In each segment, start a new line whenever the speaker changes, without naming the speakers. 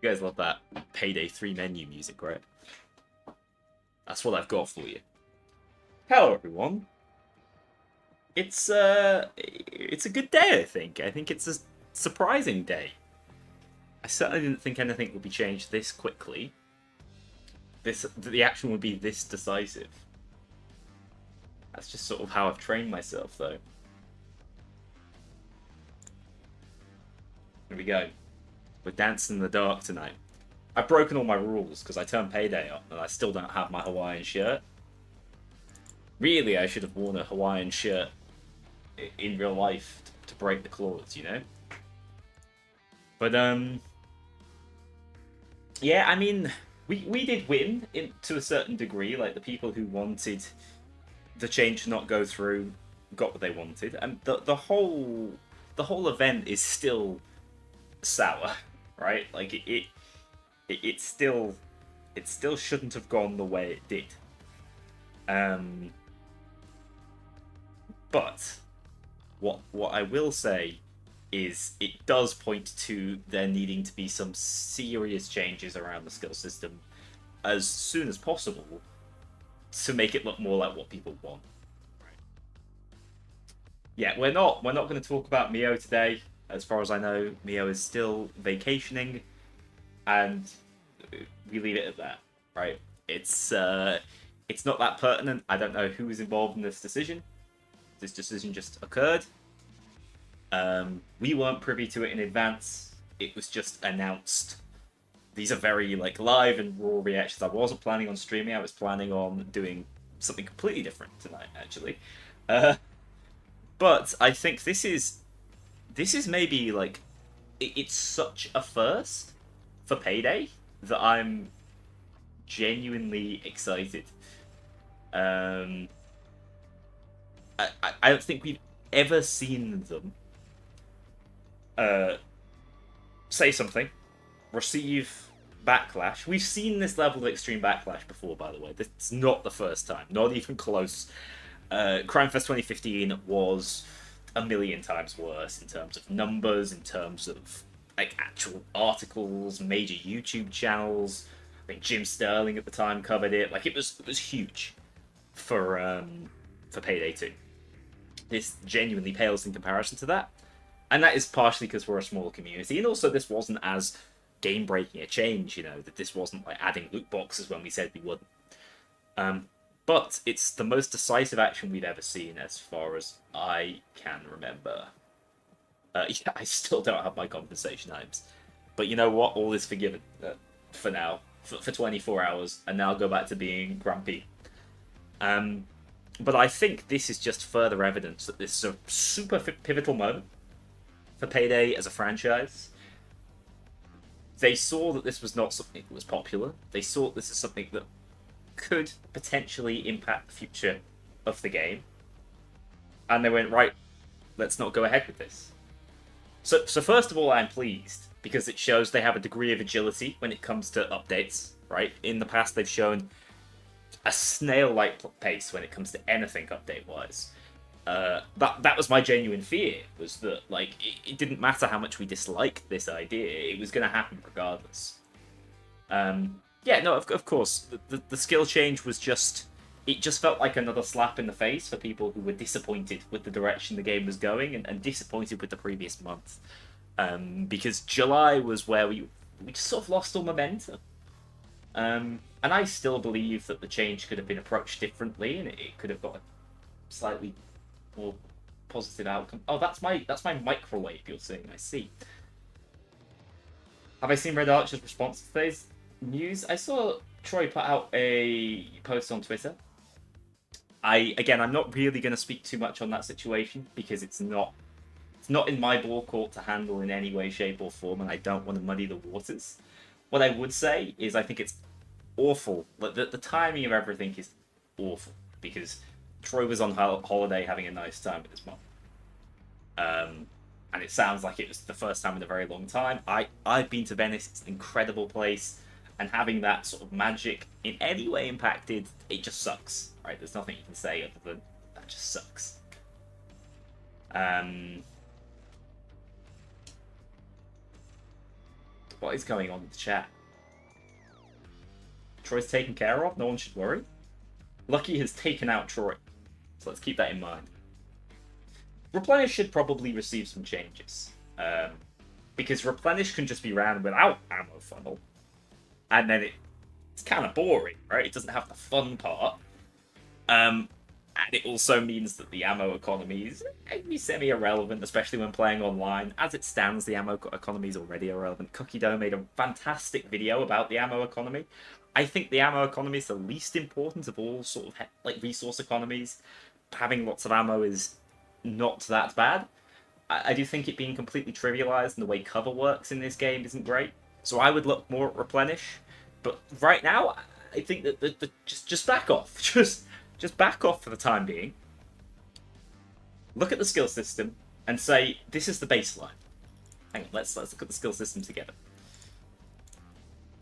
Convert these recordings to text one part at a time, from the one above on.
You guys love that Payday 3 menu music, right? That's what I've got for you. Hello, everyone. It's a good day, I think. I think it's a surprising day. I certainly didn't think anything would be changed this quickly. The action would be this decisive. That's just sort of how I've trained myself, though. Here we go. We're dancing in the dark tonight. I've broken all my rules because I turned Payday up and I still don't have my Hawaiian shirt. Really, I should have worn a Hawaiian shirt in real life to break the clause, you know? But, yeah, I mean, we did win to a certain degree. Like, the people who wanted the change to not go through got what they wanted. And the whole event is still sour, right? Like, it still shouldn't have gone the way it did. But what I will say is it does point to there needing to be some serious changes around the skill system as soon as possible to make it look more like what people want. Right. Yeah, we're not going to talk about Mio today. As far as I know, Mio is still vacationing, and we leave it at that. Right? It's not that pertinent. I don't know who was involved in this decision. This decision just occurred. We weren't privy to it in advance. It was just announced. These are very live and raw reactions. I wasn't planning on streaming. I was planning on doing something completely different tonight, actually. But I think this is maybe it's such a first for Payday that I'm genuinely excited. I don't think we've ever seen them say something, receive backlash. We've seen this level of extreme backlash before, by the way. This is not the first time, not even close. Crimefest 2015 was a million times worse in terms of numbers, in terms of actual articles, major YouTube channels. I think Jim Sterling at the time covered it. It was huge for Payday 2. This genuinely pales in comparison to that. And that is partially because we're a small community, and also this wasn't as game-breaking a change, that this wasn't adding loot boxes when we said we wouldn't. But it's the most decisive action we've ever seen as far as I can remember. Yeah, I still don't have my compensation items. But you know what? All is forgiven for now, for 24 hours, and now I'll go back to being grumpy. But I think this is just further evidence that this is a super pivotal moment for Payday as a franchise. They saw that this was not something that was popular. They saw this as something that could potentially impact the future of the game. And they went, right, let's not go ahead with this. So first of all, I'm pleased, because it shows they have a degree of agility when it comes to updates, right? In the past, they've shown a snail-like pace when it comes to anything update-wise. That was my genuine fear, was that it didn't matter how much we disliked this idea, it was going to happen regardless. Yeah, no, of course, the skill change was it just felt like another slap in the face for people who were disappointed with the direction the game was going, and disappointed with the previous month. Because July was where we just sort of lost all momentum. And I still believe that the change could have been approached differently, and it could have got a slightly more positive outcome. Oh, that's my microwave you're seeing, I see. Have I seen Red Archer's response to today's news? I saw Troy put out a post on Twitter. I'm not really going to speak too much on that situation, because it's not in my ball court to handle in any way, shape, or form, and I don't want to muddy the waters. What I would say is I think it's awful. The timing of everything is awful, because Troy was on holiday having a nice time with his mom. And it sounds like it was the first time in a very long time. I've been to Venice. It's an incredible place. And having that sort of magic in any way impacted, it just sucks. Right? There's nothing you can say other than that just sucks. What is going on in the chat? Troy's taken care of? No one should worry? Lucky has taken out Troy. So let's keep that in mind. Replenish should probably receive some changes. Because Replenish can just be ran without ammo funnel. And then it's kind of boring, right? It doesn't have the fun part. And it also means that the ammo economy is maybe semi-irrelevant, especially when playing online. As it stands, the ammo economy is already irrelevant. Kknowley made a fantastic video about the ammo economy. I think the ammo economy is the least important of all sort of like resource economies. Having lots of ammo is not that bad. I do think it being completely trivialized and the way cover works in this game isn't great. So I would look more at Replenish. But right now, I think that just back off. Just back off for the time being. Look at the skill system and say, this is the baseline. Hang on, let's look at the skill system together.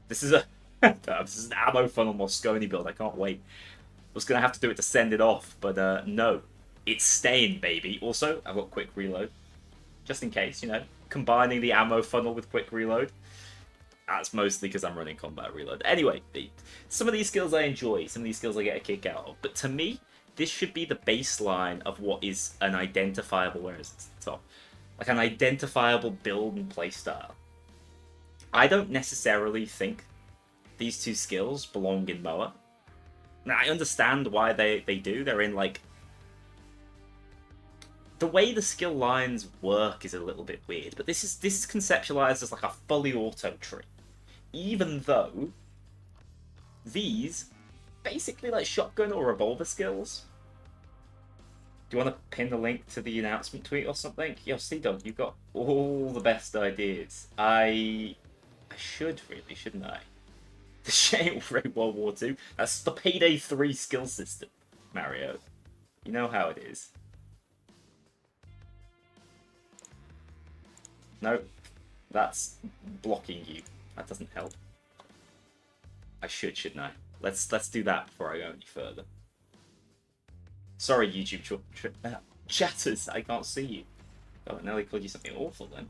This is this is an ammo funnel Mosconi build. I can't wait. I was going to have to do it to send it off, but no. It's staying, baby. Also, I've got quick reload. Just in case, you know. Combining the ammo funnel with quick reload. That's mostly because I'm running combat reload. Anyway, some of these skills I enjoy. Some of these skills I get a kick out of. But to me, this should be the baseline of what is an identifiable... Where is it? Top. Like an identifiable build and playstyle. I don't necessarily think these two skills belong in MOA. Now, I understand why they do. They're in, like... The way the skill lines work is a little bit weird, but this is conceptualized as like a fully auto tree. Even though these basically like shotgun or revolver skills. Do you want to pin the link to the announcement tweet or something? Yo, C-Dog, you've got all the best ideas. I should really, shouldn't I? The shame World War II. That's the Payday 3 skill system, Mario. You know how it is. No, that's blocking you. That doesn't help. I shouldn't I? Let's do that before I go any further. Sorry, YouTube chatters, I can't see you. Oh, Nelly called you something awful then.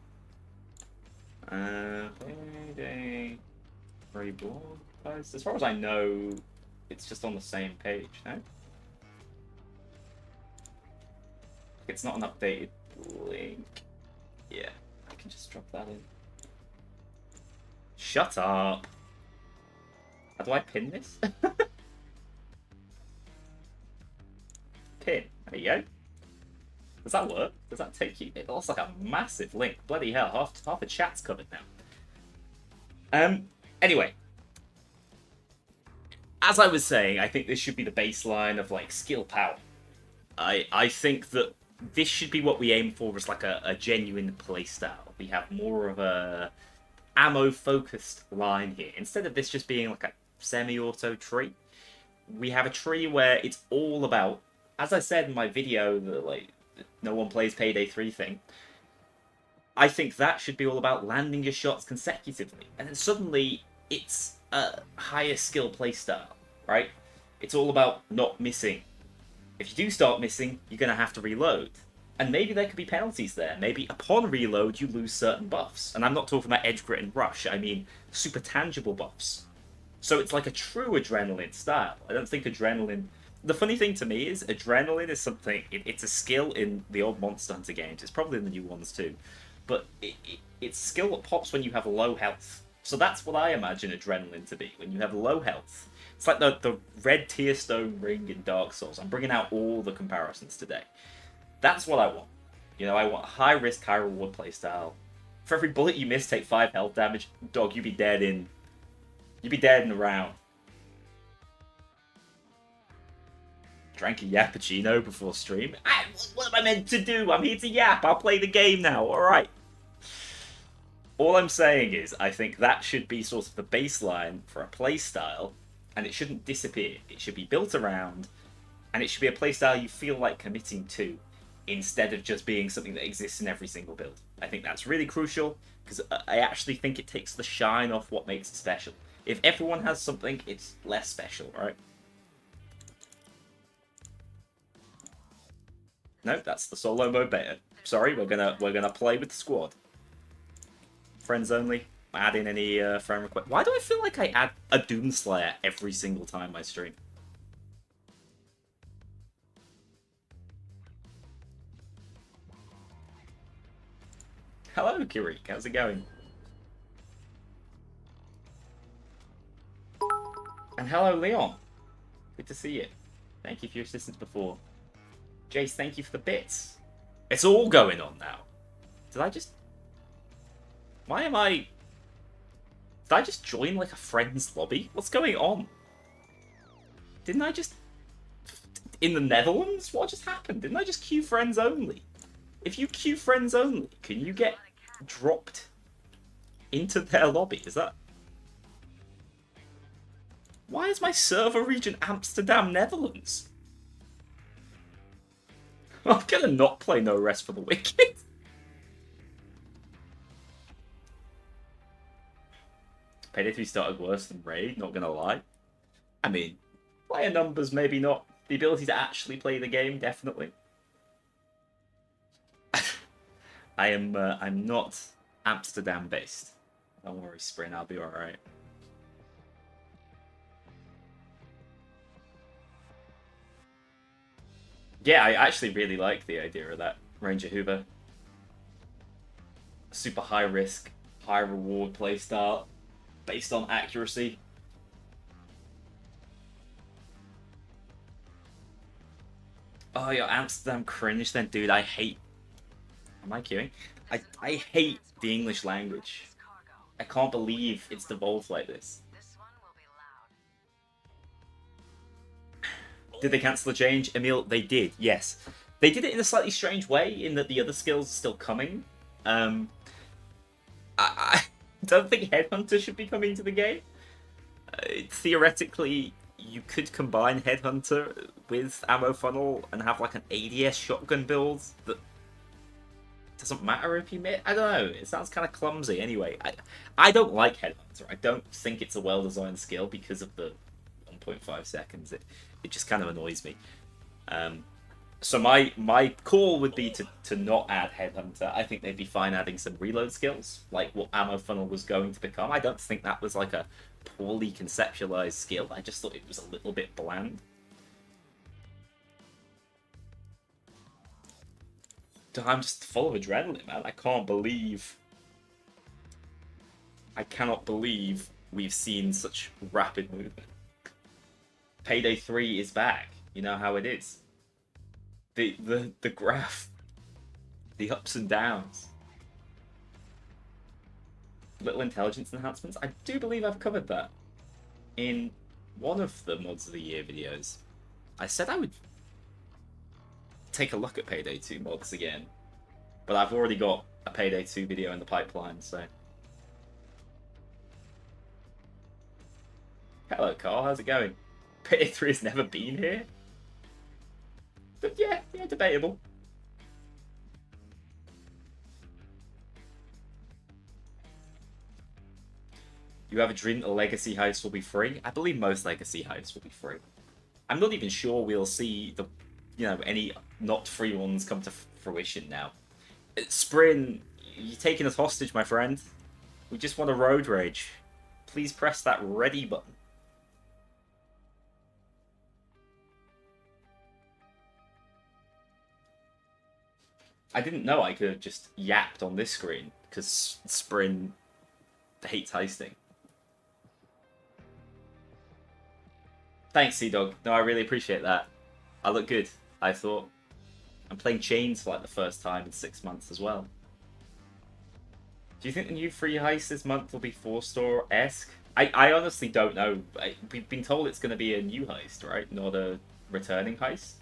Payday Reborn post. As far as I know, it's just on the same page, no? It's not an updated link. Yeah. I can just drop that in. Shut up! How do I pin this? Pin. There you go. Does that work? Does that take you? It looks like a massive link. Bloody hell, half the chat's covered now. Anyway. As I was saying, I think this should be the baseline of, like, skill power. I think that this should be what we aim for as like a genuine playstyle. We have more of a ammo-focused line here. Instead of this just being like a semi-auto tree, we have a tree where it's all about, as I said in my video, the like no one plays Payday 3 thing, I think that should be all about landing your shots consecutively. And then suddenly, it's a higher skill playstyle, right? It's all about not missing. If you do start missing, you're going to have to reload. And maybe there could be penalties there. Maybe upon reload, you lose certain buffs. And I'm not talking about edge, grit, and rush. I mean super tangible buffs. So it's like a true adrenaline style. I don't think adrenaline... The funny thing to me is, adrenaline is something... It's a skill in the old Monster Hunter games. It's probably in the new ones too. But it's a skill that pops when you have low health. So that's what I imagine adrenaline to be. When you have low health. It's like the red tear stone ring in Dark Souls. I'm bringing out all the comparisons today. That's what I want. You know, I want high risk, high reward playstyle. For every bullet you miss, take 5 health damage. Dog, you'd be dead in a round. Drank a Yappuccino before stream. What am I meant to do? I'm here to yap. I'll play the game now. Alright. All I'm saying is, I think that should be sort of the baseline for a playstyle. And it shouldn't disappear. It should be built around, and it should be a playstyle you feel like committing to, instead of just being something that exists in every single build. I think that's really crucial, because I actually think it takes the shine off what makes it special. If everyone has something, it's less special, right? No, that's the solo mode beta. Sorry, we're gonna play with the squad. Friends only. add in any friend request. Why do I feel like I add a Doomslayer every single time I stream? Hello, Kirik. How's it going? And hello, Leon. Good to see you. Thank you for your assistance before. Jace, thank you for the bits. It's all going on now. Did I just... Why am I... Did I just join, like, a friend's lobby? What's going on? Didn't I just... In the Netherlands? What just happened? Didn't I just queue friends only? If you queue friends only, can you get dropped into their lobby? Is that... Why is my server region Amsterdam, Netherlands? I'm gonna not play No Rest for the Wicked. Payday 3 started worse than Raid, not gonna lie. I mean, player numbers maybe not. The ability to actually play the game, definitely. I'm not Amsterdam based. Don't worry, Sprint, I'll be alright. Yeah, I actually really like the idea of that Ranger Hoover. Super high risk, high reward playstyle based on accuracy. Oh, you're Amsterdam cringe then, dude. I hate... Am I queuing? I hate the English language. I can't believe it's devolved like this. Did they cancel the change? Emil, they did, yes. They did it in a slightly strange way, in that the other skills are still coming. I don't think Headhunter should be coming to the game. Theoretically, you could combine Headhunter with Ammo Funnel and have like an ADS shotgun build that doesn't matter if you miss. I don't know. It sounds kind of clumsy anyway. I don't like Headhunter. I don't think it's a well-designed skill because of the 1.5 seconds. It just kind of annoys me. So my call would be to not add Headhunter. I think they'd be fine adding some reload skills, like what Ammo Funnel was going to become. I don't think that was like a poorly conceptualized skill. I just thought it was a little bit bland. I'm just full of adrenaline, man. I cannot believe we've seen such rapid movement. Payday 3 is back. You know how it is. The graph, the ups and downs. Little intelligence enhancements. I do believe I've covered that in one of the Mods of the Year videos. I said I would take a look at Payday 2 mods again, but I've already got a Payday 2 video in the pipeline, so... Hello, Carl, how's it going? Payday 3 has never been here? But yeah, debatable. You have a dream a Legacy heist will be free? I believe most Legacy heists will be free. I'm not even sure we'll see the, any not free ones come to fruition now. Sprin, you're taking us hostage, my friend. We just want a road rage. Please press that ready button. I didn't know I could have just yapped on this screen, because Sprin hates heisting. Thanks, Sea-Dog. No, I really appreciate that. I look good, I thought. I'm playing Chains for like the first time in 6 months as well. Do you think the new free heist this month will be 4-store-esque? I honestly don't know. We've been told it's going to be a new heist, right? Not a returning heist.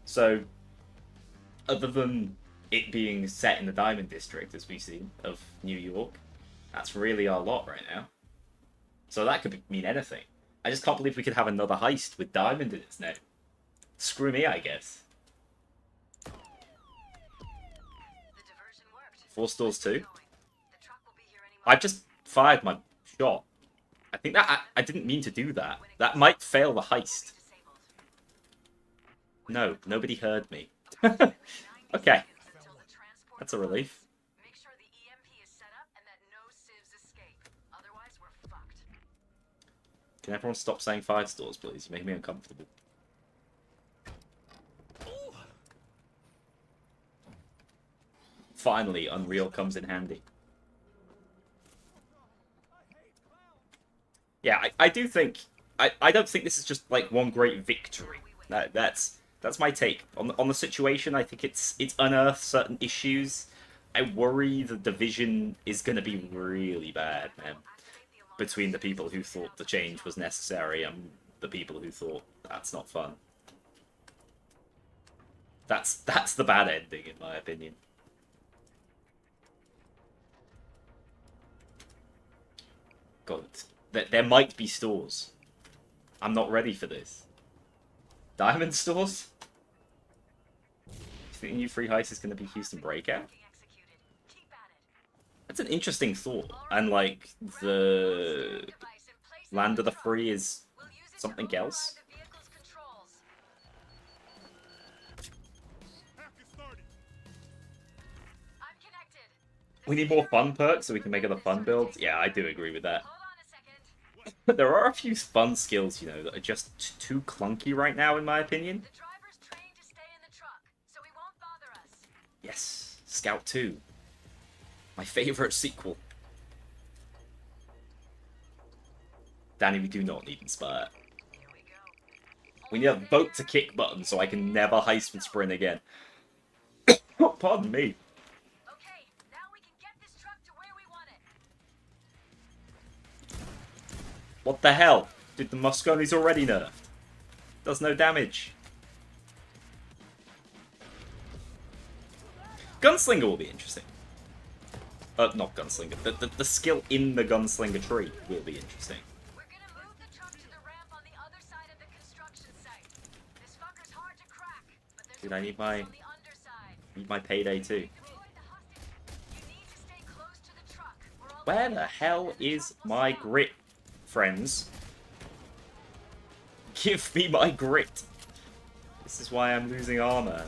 So, other than it being set in the Diamond District, as we've seen, of New York, that's really our lot right now. So that could mean anything. I just can't believe we could have another heist with Diamond in its name. Screw me, I guess. 4 stores too? I just fired my shot. I think that I didn't mean to do that. That might fail the heist. No, nobody heard me. Okay. That's a relief. Can everyone stop saying 5 stores, please? You make me uncomfortable. Finally, Unreal comes in handy. Yeah, I do think... I don't think this is just, like, one great victory. That's my take. On the situation, I think it's unearthed certain issues. I worry the division is going to be really bad, man. Between the people who thought the change was necessary and the people who thought that's not fun. That's the bad ending, in my opinion. God, there might be stores. I'm not ready for this. Diamond stores? You think the new free heist is going to be Houston Breakout? That's an interesting thought. And, like, the Land of the Free is something else. We need more fun perks so we can make other fun builds. Yeah, I do agree with that. But there are a few fun skills, you know, that are just too clunky right now, in my opinion. Yes, Scout 2. My favorite sequel. Danny, we do not need Inspire. We need a vote to kick button so I can never heist with sprint again. Oh, pardon me.
Okay, now we can get this truck to where we want it.
What the hell? Did the Mosconi's already nerfed? Does no damage. Gunslinger will be interesting. Not Gunslinger. The skill in the Gunslinger tree will be interesting.
We're gonna move the truck to the ramp on the other side of the construction site. This fucker's hard to crack, but there's
Dude, I need my...
on the underside.
Need my Payday too.
You need to stay close to the truck.
Where the hell is my grit, friends? Give me my grit. This is why I'm losing armor.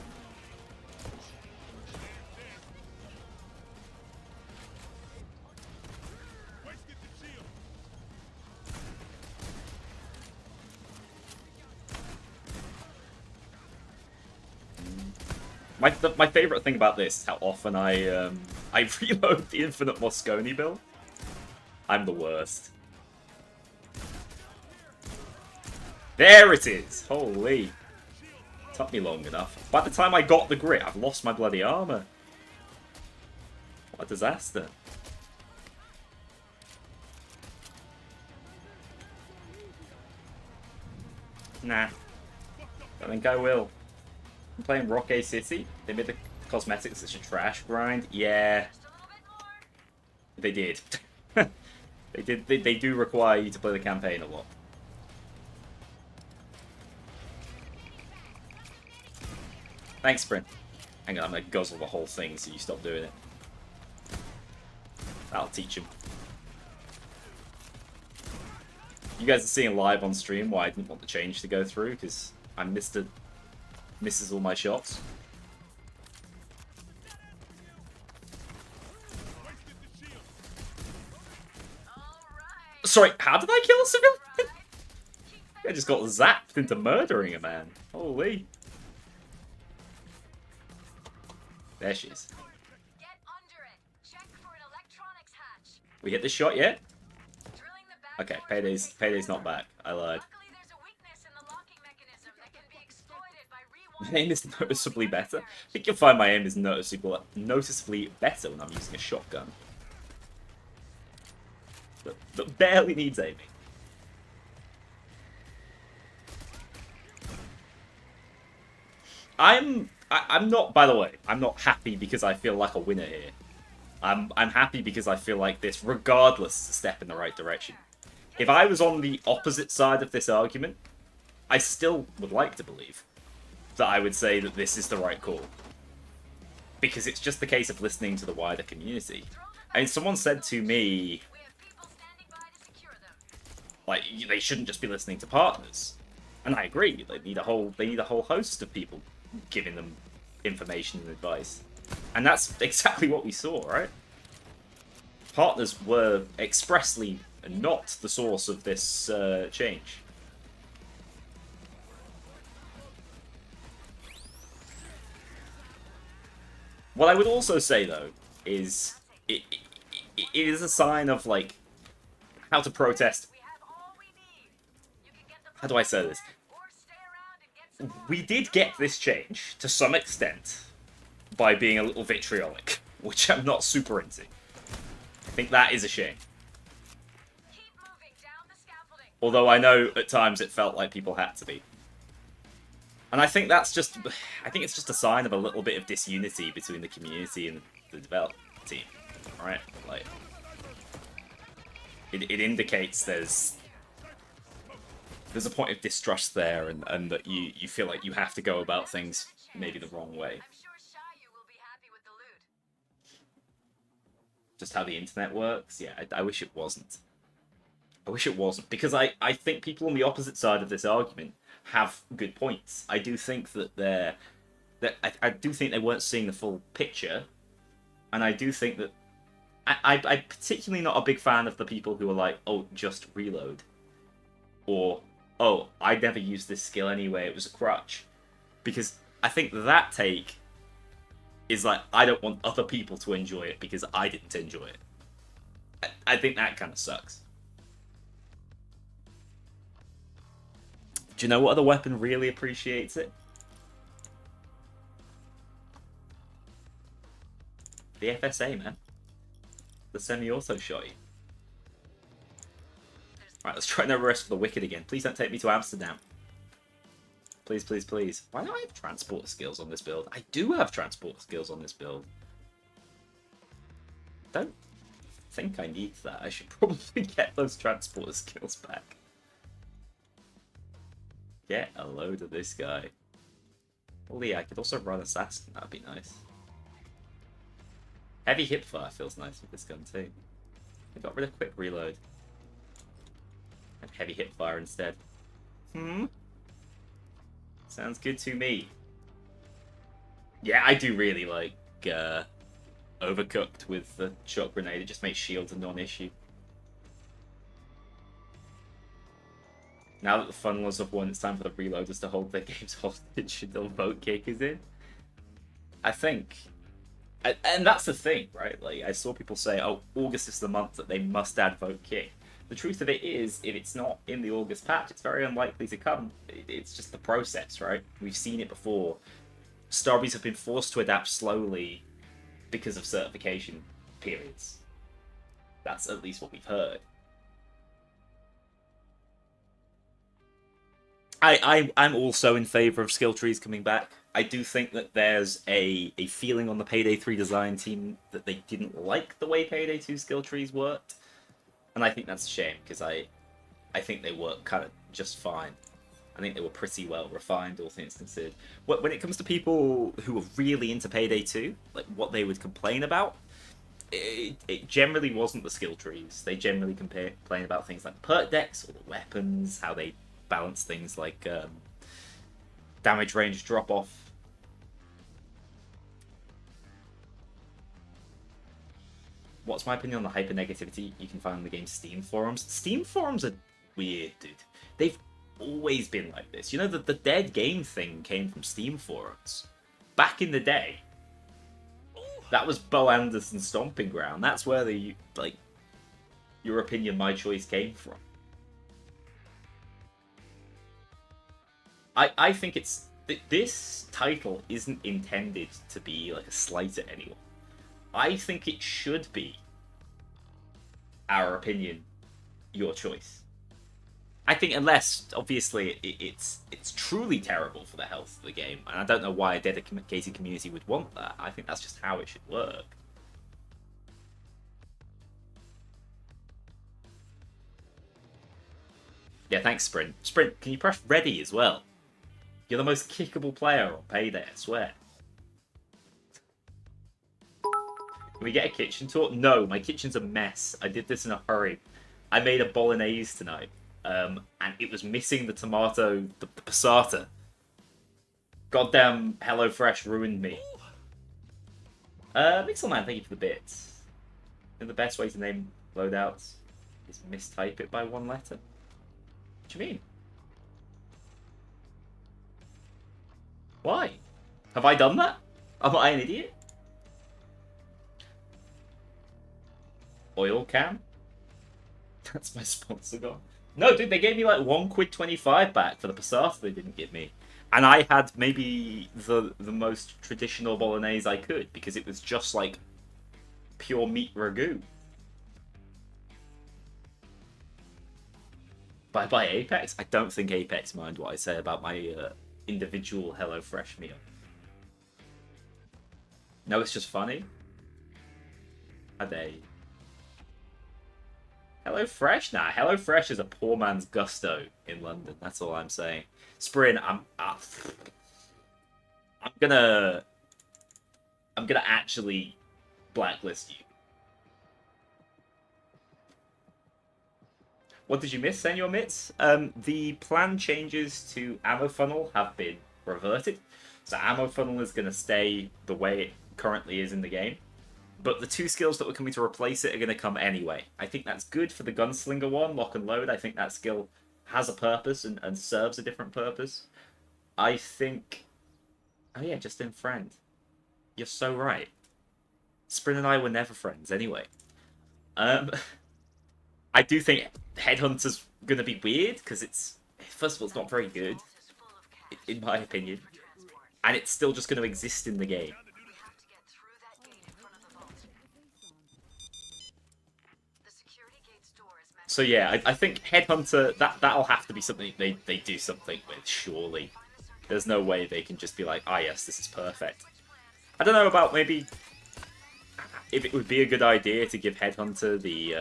My favorite thing about this is how often I reload the Infinite Mosconi build. I'm the worst. There it is! Holy. Took me long enough. By the time I got the grit, I've lost my bloody armor. What a disaster. Nah. I think I will. I'm playing Rocket City. They made the cosmetics such a trash grind. Yeah. They did. They did. They do require you to play the campaign a lot. Thanks, Sprint. Hang on, I'm gonna guzzle the whole thing so you stop doing it. That'll teach him. You guys are seeing live on stream why I didn't want the change to go through, because I misses all my shots. Sorry, how did I kill a civilian? I just got zapped into murdering a man. Holy. There she is.
Get under it. Check for an electronics hatch.
We hit the shot yet?
Drilling the back
Okay, Payday's not back. I lied.
Luckily, there's a weakness in the locking mechanism that can be exploited by
My aim is noticeably better. I think you'll find my aim is noticeably better when I'm using a shotgun. That barely needs aiming. I'm not, by the way, I'm not happy because I feel like a winner here. I'm happy because I feel like this, regardless, is a step in the right direction. If I was on the opposite side of this argument, I still would like to believe that I would say that this is the right call. Because it's just the case of listening to the wider community. I mean, someone said to me, like, they shouldn't just be listening to partners. And I agree, they need a whole host of people giving them information and advice. And that's exactly what we saw, right? Partners were expressly and not the source of this change. What I would also say, though, is it is a sign of, like, how to protest. How do I say this? We did get this change, to some extent, by being a little vitriolic, which I'm not super into. I think that is a shame. Although I know at times it felt like people had to be. And I think that's just... I think it's just a sign of a little bit of disunity between the community and the development team. Right? Like... It indicates there's a point of distrust there, and that you feel like you have to go about things maybe the wrong way. Just how the internet works? Yeah, I wish it wasn't. I wish it wasn't, because I think people on the opposite side of this argument have good points. I do think that I do think they weren't seeing the full picture, and I do think that I'm particularly not a big fan of the people who are like, oh, just reload, or oh, I never used this skill anyway, it was a crutch, because I think that take is like, I don't want other people to enjoy it because I didn't enjoy it. I think that kind of sucks. Do you know what other weapon really appreciates it? The FSA, man. The semi-auto shot you. Right, let's try no rest for the Wicked again. Please don't take me to Amsterdam. Please, please, please. Why don't I have transport skills on this build? I do have transport skills on this build. Don't think I need that. I should probably get those transport skills back. Get a load of this guy. Well, yeah, I could also run Assassin. That'd be nice. Heavy hipfire feels nice with this gun too. I got rid of quick reload. And heavy hipfire instead. Sounds good to me. Yeah, I do really like Overcooked with the shot grenade. It just makes shields a non-issue. Now that the fun laws have won, it's time for the reloaders to hold their games hostage until vote kick is in. I think... And that's the thing, right? Like, I saw people say, oh, August is the month that they must add vote kick. The truth of it is, if it's not in the August patch, it's very unlikely to come. It's just the process, right? We've seen it before. Starbys have been forced to adapt slowly because of certification periods. That's at least what we've heard. I'm also in favour of skill trees coming back. I do think that there's a feeling on the Payday 3 design team that they didn't like the way Payday 2 skill trees worked. And I think that's a shame, because I think they work kind of just fine. I think they were pretty well refined, all things considered. When it comes to people who are really into Payday 2, like what they would complain about, it generally wasn't the skill trees. They generally complain about things like the perk decks, or the weapons, how they balance things like damage range drop-off. What's my opinion on the hyper-negativity you can find on the game's Steam forums? Steam forums are weird, dude. They've always been like this. You know, the dead game thing came from Steam forums. Back in the day, that was Bo Anderson's stomping ground. That's where the, like, your opinion, my choice came from. I think it's... This title isn't intended to be like a slight at anyone. I think it should be our opinion, your choice. I think unless, obviously, it's truly terrible for the health of the game, and I don't know why a dedicated community would want that. I think that's just how it should work. Yeah, thanks, Sprint. Sprint, can you press ready as well? You're the most kickable player on Payday, I swear. Can we get a kitchen tour? No, my kitchen's a mess. I did this in a hurry. I made a bolognese tonight, and it was missing the tomato, the passata. Goddamn HelloFresh ruined me. Mixelman, thank you for the bits. And the best way to name loadouts. Just mistype it by one letter? What do you mean? Why? Have I done that? Am I an idiot? Oil can? That's my sponsor gone. No, dude, they gave me like £1.25 back for the passata they didn't give me. And I had maybe the most traditional bolognese I could, because it was just like pure meat ragu. Bye-bye Apex? I don't think Apex mind what I say about my individual HelloFresh meal. No, it's just funny. Are they? HelloFresh? Nah, HelloFresh is a poor man's Gusto in London. That's all I'm saying. Sprin, I'm gonna actually blacklist you. What did you miss, Senor Mitz? The plan changes to ammo funnel have been reverted. So ammo funnel is gonna stay the way it currently is in the game. But the two skills that were coming to replace it are going to come anyway. I think that's good for the gunslinger one, lock and load. I think that skill has a purpose and serves a different purpose. I think... Oh yeah, just in friend. You're so right. Sprin and I were never friends anyway. I do think Headhunter's going to be weird, because it's... First of all, it's not very good, in my opinion. And it's still just going to exist in the game. So yeah, I think Headhunter, that'll have to be something they do something with, surely. There's no way they can just be like, ah yes, this is perfect. I don't know about maybe if it would be a good idea to give Headhunter the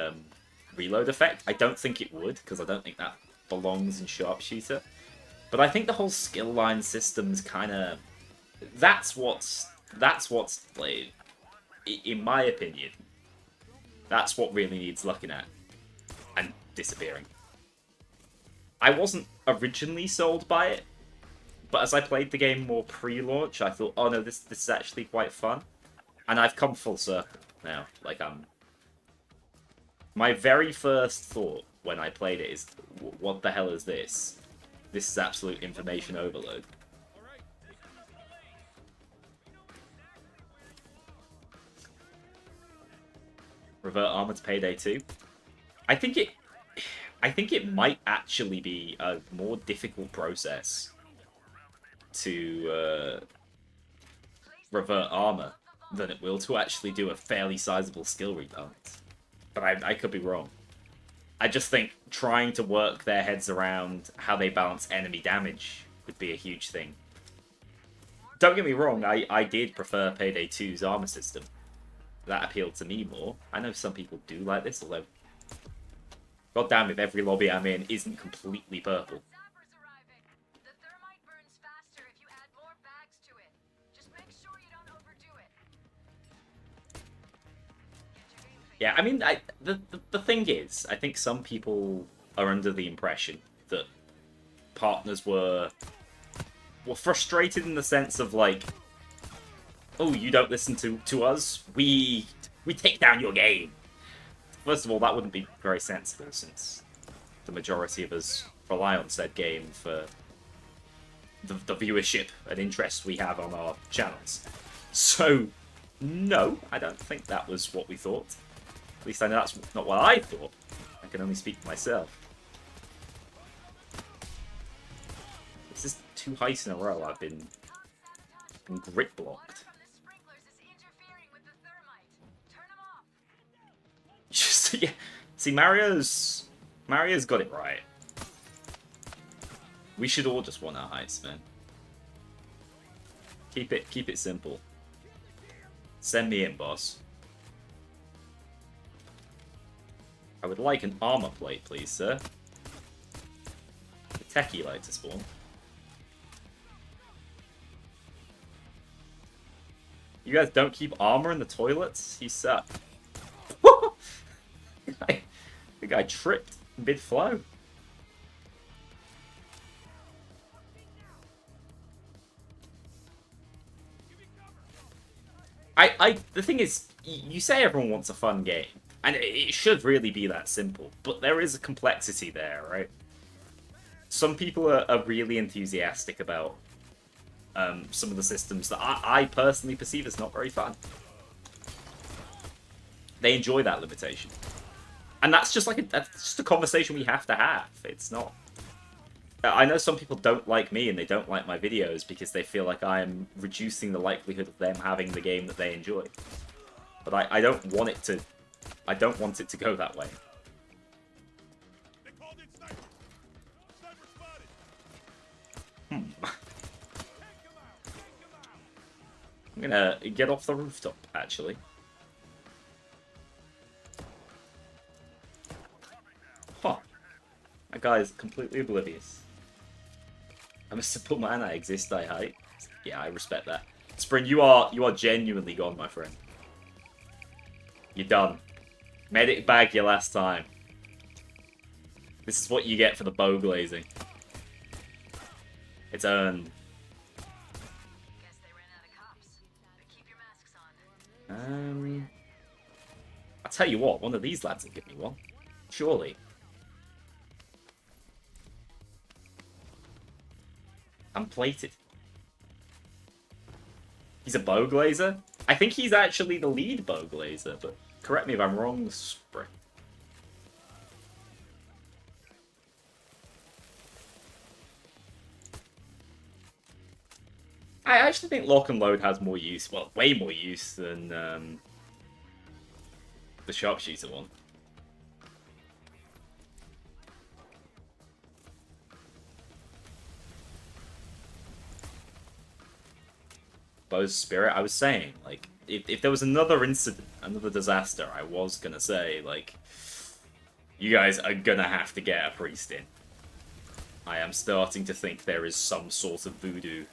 reload effect. I don't think it would, because I don't think that belongs in Sharpshooter. But I think the whole skill line system's kind of... That's what's like, in my opinion, that's what really needs looking at. And disappearing. I wasn't originally sold by it, but as I played the game more pre-launch, I thought, oh no, this is actually quite fun. And I've come full circle now. Like, my very first thought when I played it is, what the hell is this? This is absolute information overload. Revert armor to Payday 2. I think it might actually be a more difficult process to revert armor than it will to actually do a fairly sizable skill rebalance. But I could be wrong. I just think trying to work their heads around how they balance enemy damage would be a huge thing. Don't get me wrong, I did prefer Payday 2's armor system. That appealed to me more. I know some people do like this, although... God damn, if every lobby I'm in isn't completely purple. Yeah, I mean, the thing is, I think some people are under the impression that partners were frustrated in the sense of like, oh, you don't listen to us, we take down your game. First of all, that wouldn't be very sensible, since the majority of us rely on said game for the viewership and interest we have on our channels. So, no, I don't think that was what we thought. At least I know that's not what I thought. I can only speak for myself. This is 2 heists in a row I've been grit blocked. Just, yeah. See, Mario's got it right. We should all just want our heists, man. Keep it simple. Send me in, boss. I would like an armor plate, please, sir. The techie like to spawn. You guys don't keep armor in the toilets? You suck. The guy tripped mid-flow. The thing is, you say everyone wants a fun game, And it should really be that simple, but there is a complexity there, right? Some people are really enthusiastic about some of the systems that I personally perceive as not very fun. They enjoy that limitation. And that's just like that's just a conversation we have to have. It's not... I know some people don't like me and they don't like my videos because they feel like I am reducing the likelihood of them having the game that they enjoy. But I don't want it to... I don't want it to go that way. I'm gonna get off the rooftop, actually. Huh. That guy is completely oblivious. I'm a simple man, I exist, I hide. Yeah, I respect that. Spring, you are genuinely gone, my friend. You're done. Medic bag you last time. This is what you get for the bow glazing. It's earned.
Guess they ran out of cops. But keep your masks on.
I'll tell you what, one of these lads will give me one. Surely. I'm plated. He's a bow glazer? I think he's actually the lead bow glazer, but correct me if I'm wrong, Spring. I actually think lock and load has more use, well, way more use than the sharpshooter one. Bow's spirit, I was saying, like, if there was another incident, another disaster, I was gonna say, like, you guys are gonna have to get a priest in. I am starting to think there is some sort of voodoo.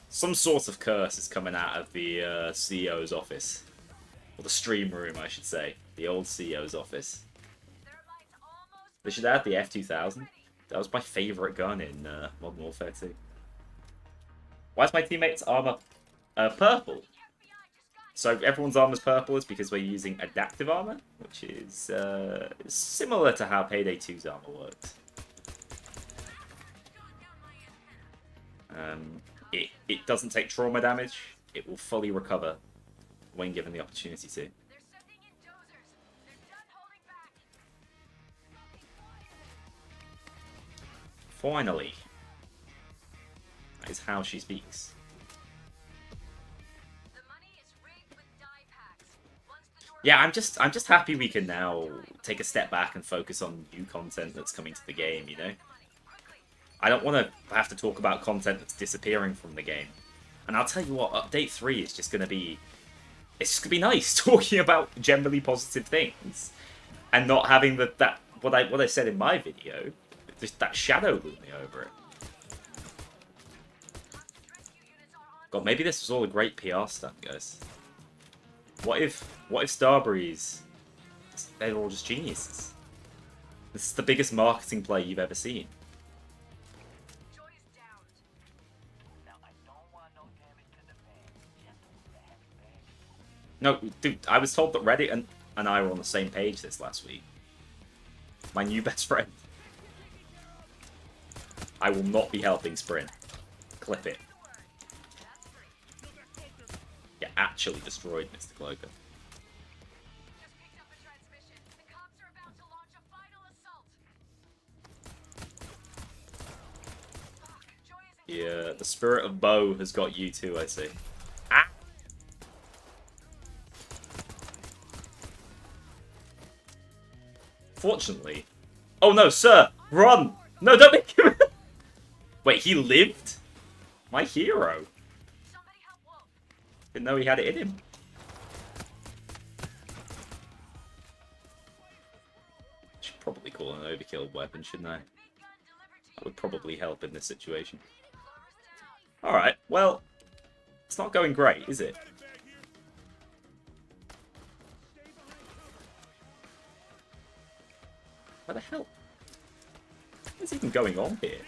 Some sort of curse is coming out of the CEO's office. Or the stream room, I should say. The old CEO's office. They should add the F2000. That was my favourite gun in Modern Warfare 2. Why is my teammate's armor purple? So everyone's armor's purple is because we're using adaptive armor, which is similar to how Payday 2's armor works. It doesn't take trauma damage. It will fully recover when given the opportunity to. Finally. That is how she speaks. Yeah, I'm just happy we can now take a step back and focus on new content that's coming to the game, you know? I don't want to have to talk about content that's disappearing from the game. And I'll tell you what, Update 3 is just going to be... It's just going to be nice talking about generally positive things. And not having that what I said in my video, just that shadow looming over it. God, maybe this was all a great PR stunt, guys. What if Starbreeze... They're all just geniuses. This is the biggest marketing play you've ever seen. No, dude, I was told that Reddit and I were on the same page this last week. My new best friend. I will not be helping Sprint. Clip it. You actually destroyed Mr. Cloaker. Yeah, the spirit of Bo has got you too, I see. Ah! Fortunately... Oh no, sir! Run! No, don't make him... Wait, he lived? My hero. Didn't know he had it in him. Should probably call an overkill weapon, shouldn't I? That would probably help in this situation. Alright, well, it's not going great, is it? What the hell? What's even going on here?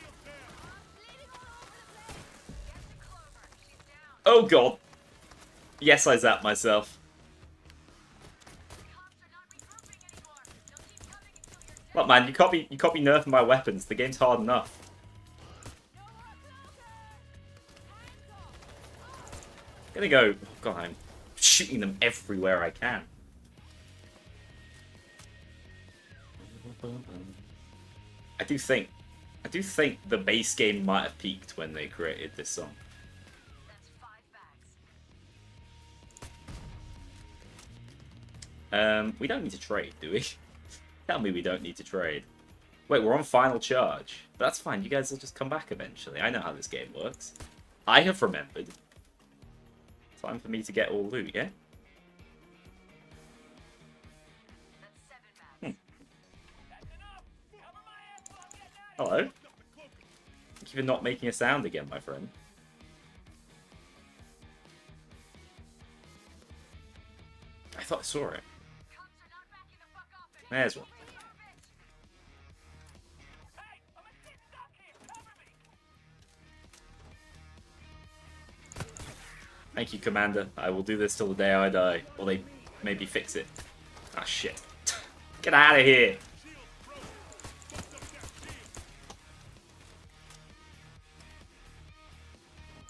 Oh god! Yes, I zapped myself. Oh man, you can't be nerfing my weapons. The game's hard enough. Gonna go. Oh god, I'm shooting them everywhere I can. I do think the base game might have peaked when they created this song.
That's 5 bags.
We don't need to trade, do we? Tell me we don't need to trade. Wait, we're on final charge. But that's fine, you guys will just come back eventually. I know how this game works. I have remembered. Time for me to get all loot, yeah?
That's 7 bags.
Hello? Thank you for not making a sound again, my friend. I thought I saw it.
Cops are not backing the fuck off anymore.
There's one. Thank you, Commander. I will do this till the day I die. Or they maybe fix it. Ah, shit. Get out of here!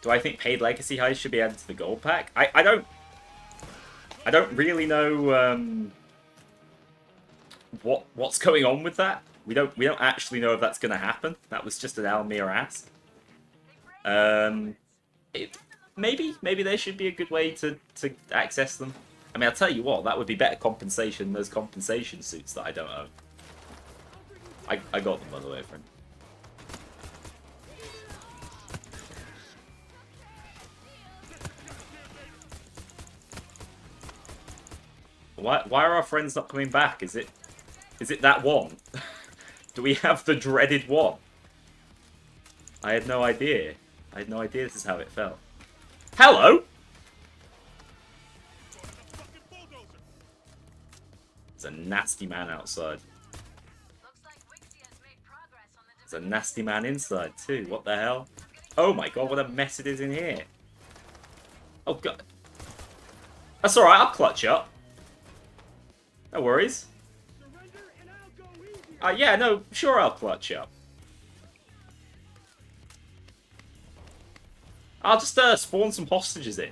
Do I think paid legacy heist should be added to the gold pack? I don't really know what's going on with that. We don't actually know if that's gonna happen. That was just an Almir ask. Maybe there should be a good way to access them. I mean, I'll tell you what, that would be better compensation than those compensation suits that I don't own. I got them, by the way, friend. Why are our friends not coming back? Is it that one? Do we have the dreaded one? I had no idea. I had no idea this is how it felt. Hello? There's a nasty man outside.
Looks like Wixie has made progress on the
There's a nasty man inside too. What the hell? Oh my god, what a mess it is in here. Oh god. That's alright, I'll clutch up. No worries. Yeah, no, sure I'll clutch up. I'll just spawn some hostages in.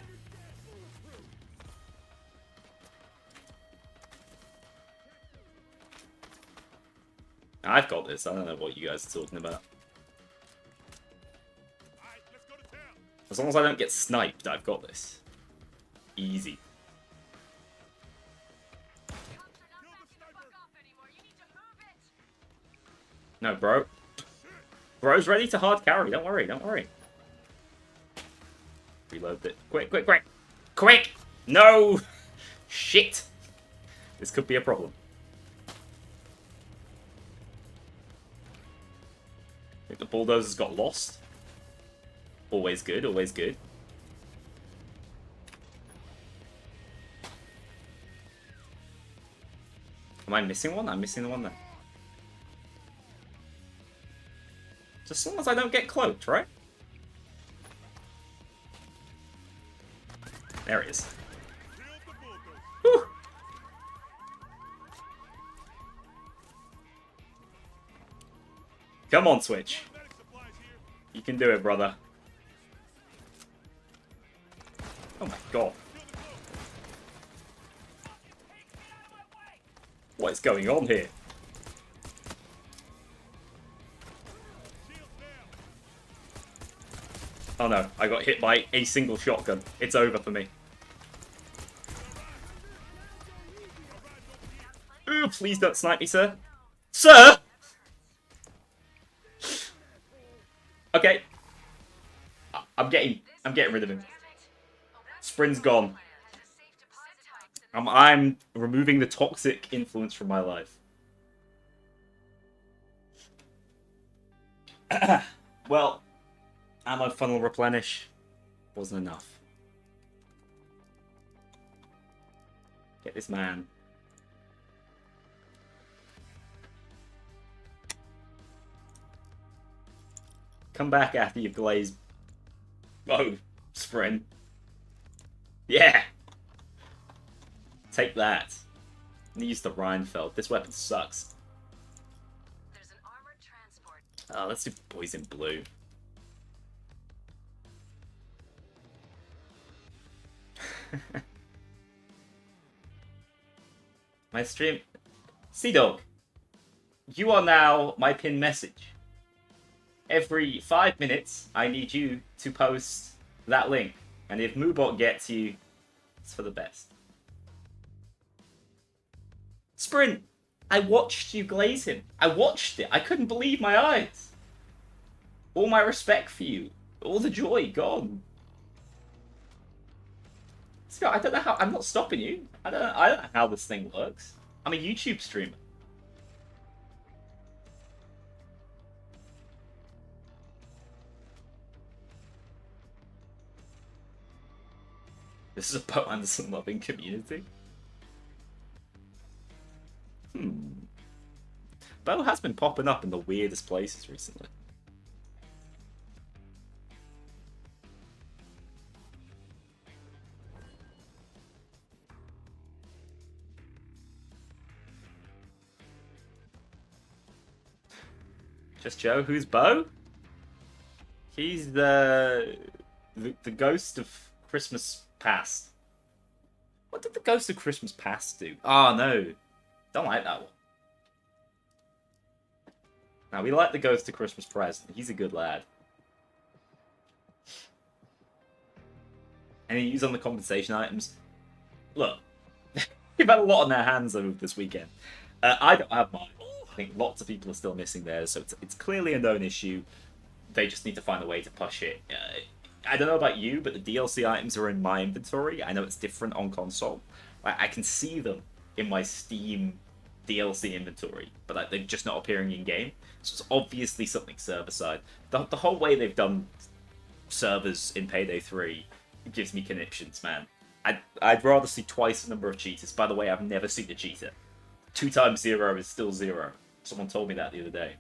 I've got this. I don't know what you guys are talking about. As long as I don't get sniped, I've got this. Easy. No, bro. Bro's ready to hard carry. Don't worry, don't worry. Reload it. Quick, quick, quick! Quick! No! Shit! This could be a problem. I think the bulldozers got lost. Always good, always good. Am I missing one? I'm missing the one there. Just as long as I don't get cloaked, right? There he is. Whew. Come on, Switch. You can do it, brother. Oh my god. What is going on here? Oh no, I got hit by a single shotgun. It's over for me. Ooh, please don't snipe me, sir. Sir! Okay. I'm getting rid of him. Sprint's gone. I'm removing the toxic influence from my life. Well, ammo funnel replenish wasn't enough. Get this man. Come back after you've glazed. Oh, Sprint. Yeah! Take that. Use the Rheinfeld. This weapon sucks. Oh, let's do Boys in Blue. My stream... Sea-Dog, you are now my pin message. Every 5 minutes, I need you to post that link. And if Moobot gets you, it's for the best. Sprint! I watched you glaze him. I watched it. I couldn't believe my eyes. All my respect for you. All the joy gone. Scott, I don't know how... I'm not stopping you. I don't know how this thing works. I'm a YouTube streamer. This is a Bo Anderson loving community. Bo has been popping up in the weirdest places recently. Just Joe, who's Bo? He's the ghost of Christmas Past. What did the ghost of Christmas Past do? Oh no, don't like that one. Now we like the ghost of Christmas Present. He's a good lad. Any news on the compensation items? Look, we've had a lot on their hands over this weekend. I don't have mine. I think lots of people are still missing theirs, so it's clearly a known issue. They just need to find a way to push it. I don't know about you, but the DLC items are in my inventory. I know it's different on console. I can see them in my Steam DLC inventory, but they're just not appearing in-game. So it's obviously something server-side. The whole way they've done servers in Payday 3 gives me conniptions, man. I'd rather see twice the number of cheaters. By the way, I've never seen a cheater. 2 times 0 is still 0. Someone told me that the other day.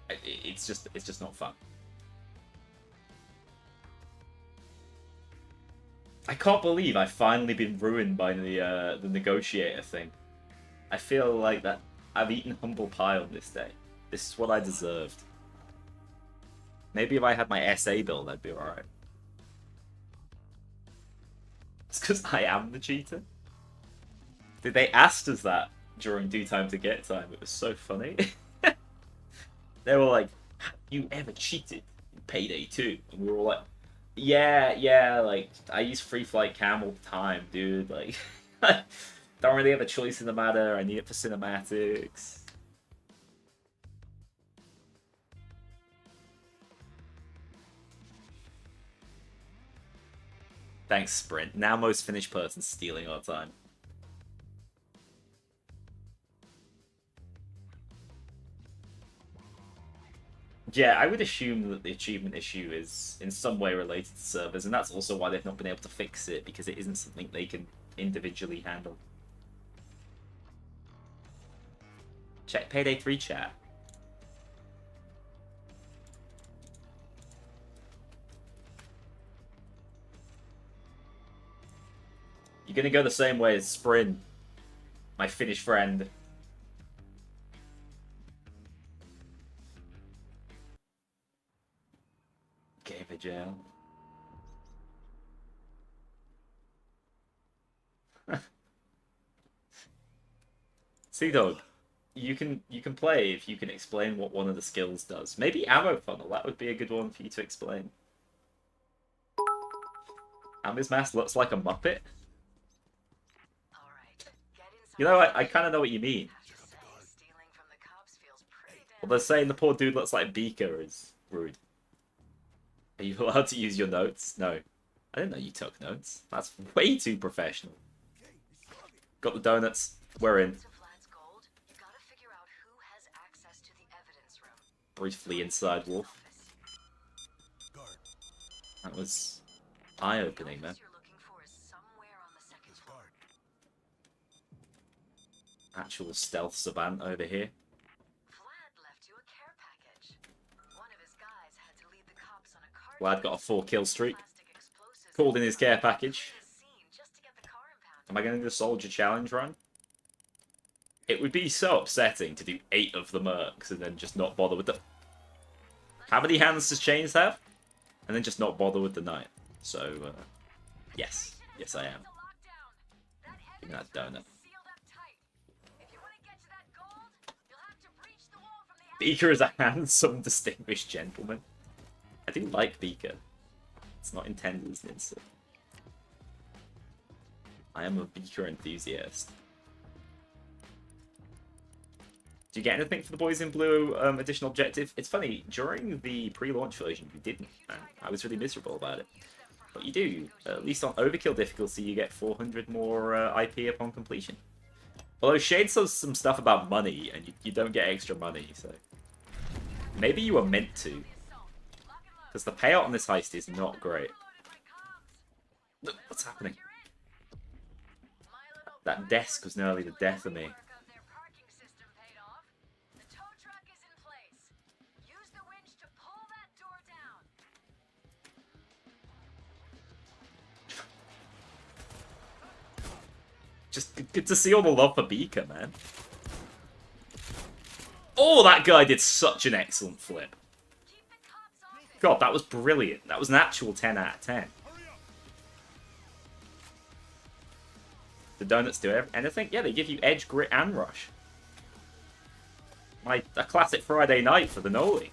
It's just not fun. I can't believe I've finally been ruined by the negotiator thing. I feel like that I've eaten humble pie on this day. This is what I deserved. Maybe if I had my SA build, I'd be alright. It's because I am the cheater. They asked us that during Do Time to Get Time. It was so funny. They were like, have you ever cheated in Payday 2? And we were all like, yeah, like, I use Free Flight Cam all the time, dude. Like, don't really have a choice in the matter. I need it for cinematics. Thanks, Sprint. Now most finished person stealing our time. Yeah, I would assume that the achievement issue is in some way related to servers, and that's also why they've not been able to fix it, because it isn't something they can individually handle. Check Payday 3 chat. You're gonna go the same way as Sprin, my Finnish friend. Gave a jail. Sea-Dog, you can play if you can explain what one of the skills does. Maybe ammo funnel, that would be a good one for you to explain. Amber's mask looks like a Muppet. You know, I kind of know what you mean. Well, they're saying the poor dude looks like Beaker is rude. Are you allowed to use your notes? No. I didn't know you took notes. That's way too professional. Got the donuts. We're in. Briefly inside Wolf. That was eye-opening, man. Actual stealth savant over here. Vlad got a 4-kill streak. Called in his care package. Am I going to do a soldier challenge run? It would be so upsetting to do 8 of the mercs and then just not bother with them. How many hands does Chains have? And then just not bother with the knight. So, yes. Yes, I am. Give me that donut. Beaker is a handsome, distinguished gentleman. I do like Beaker. It's not intended as an insult. I am a Beaker enthusiast. Do you get anything for the Boys in Blue additional objective? It's funny, during the pre-launch version you didn't, and I was really miserable about it. But you do. At least on Overkill difficulty you get 400 more IP upon completion. Although Shade says some stuff about money, and you don't get extra money, so... Maybe you were meant to. Because the payout on this heist is not great. Look, what's happening? That desk was nearly the death of me. Just good to see all the love for Beaker, man. Oh, that guy did such an excellent flip. God, that was brilliant. That was an actual 10 out of 10. The donuts do anything? Yeah, they give you edge, grit, and rush. A classic Friday night for the Kknowley.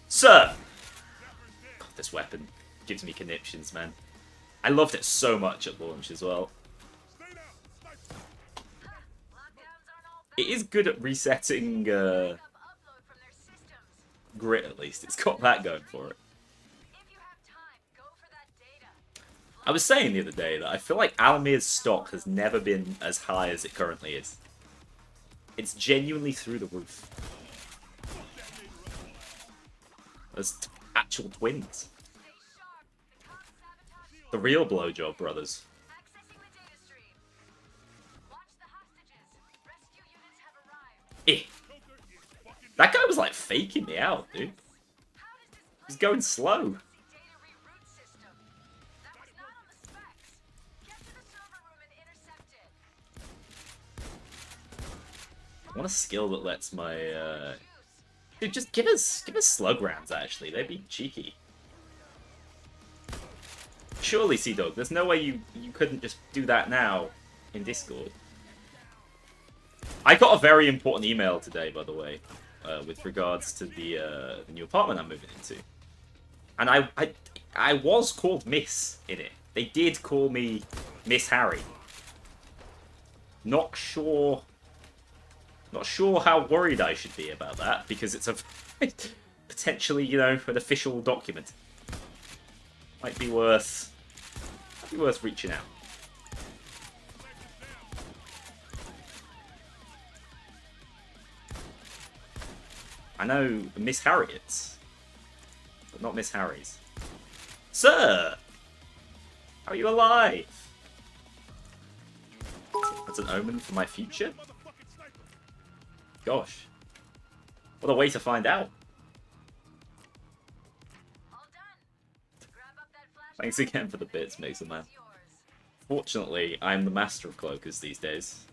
Sir! God, this weapon gives me conniptions, man. I loved it so much at launch as well. It is good at resetting grit, at least. It's got that going for it. I was saying the other day that I feel like Alamir's stock has never been as high as it currently is. It's genuinely through the roof. There's actual twins. The real blowjob brothers. Eh. That guy was like faking me out, dude. He's going slow. I want a skill that lets my dude, just give us slug rounds actually. They'd be cheeky. Surely, Sea-Dog, there's no way you couldn't just do that now in Discord. I got a very important email today, by the way, with regards to the new apartment I'm moving into. And I was called Miss in it. They did call me Miss Harry. Not sure how worried I should be about that, because it's a potentially, you know, an official document. Might be worth reaching out. I know Miss Harriet's, but not Miss Harry's. Sir! How are you alive? That's an omen for my future? Gosh. What a way to find out. Thanks again for the bits, Mason Man. Fortunately, I'm the master of cloakers these days.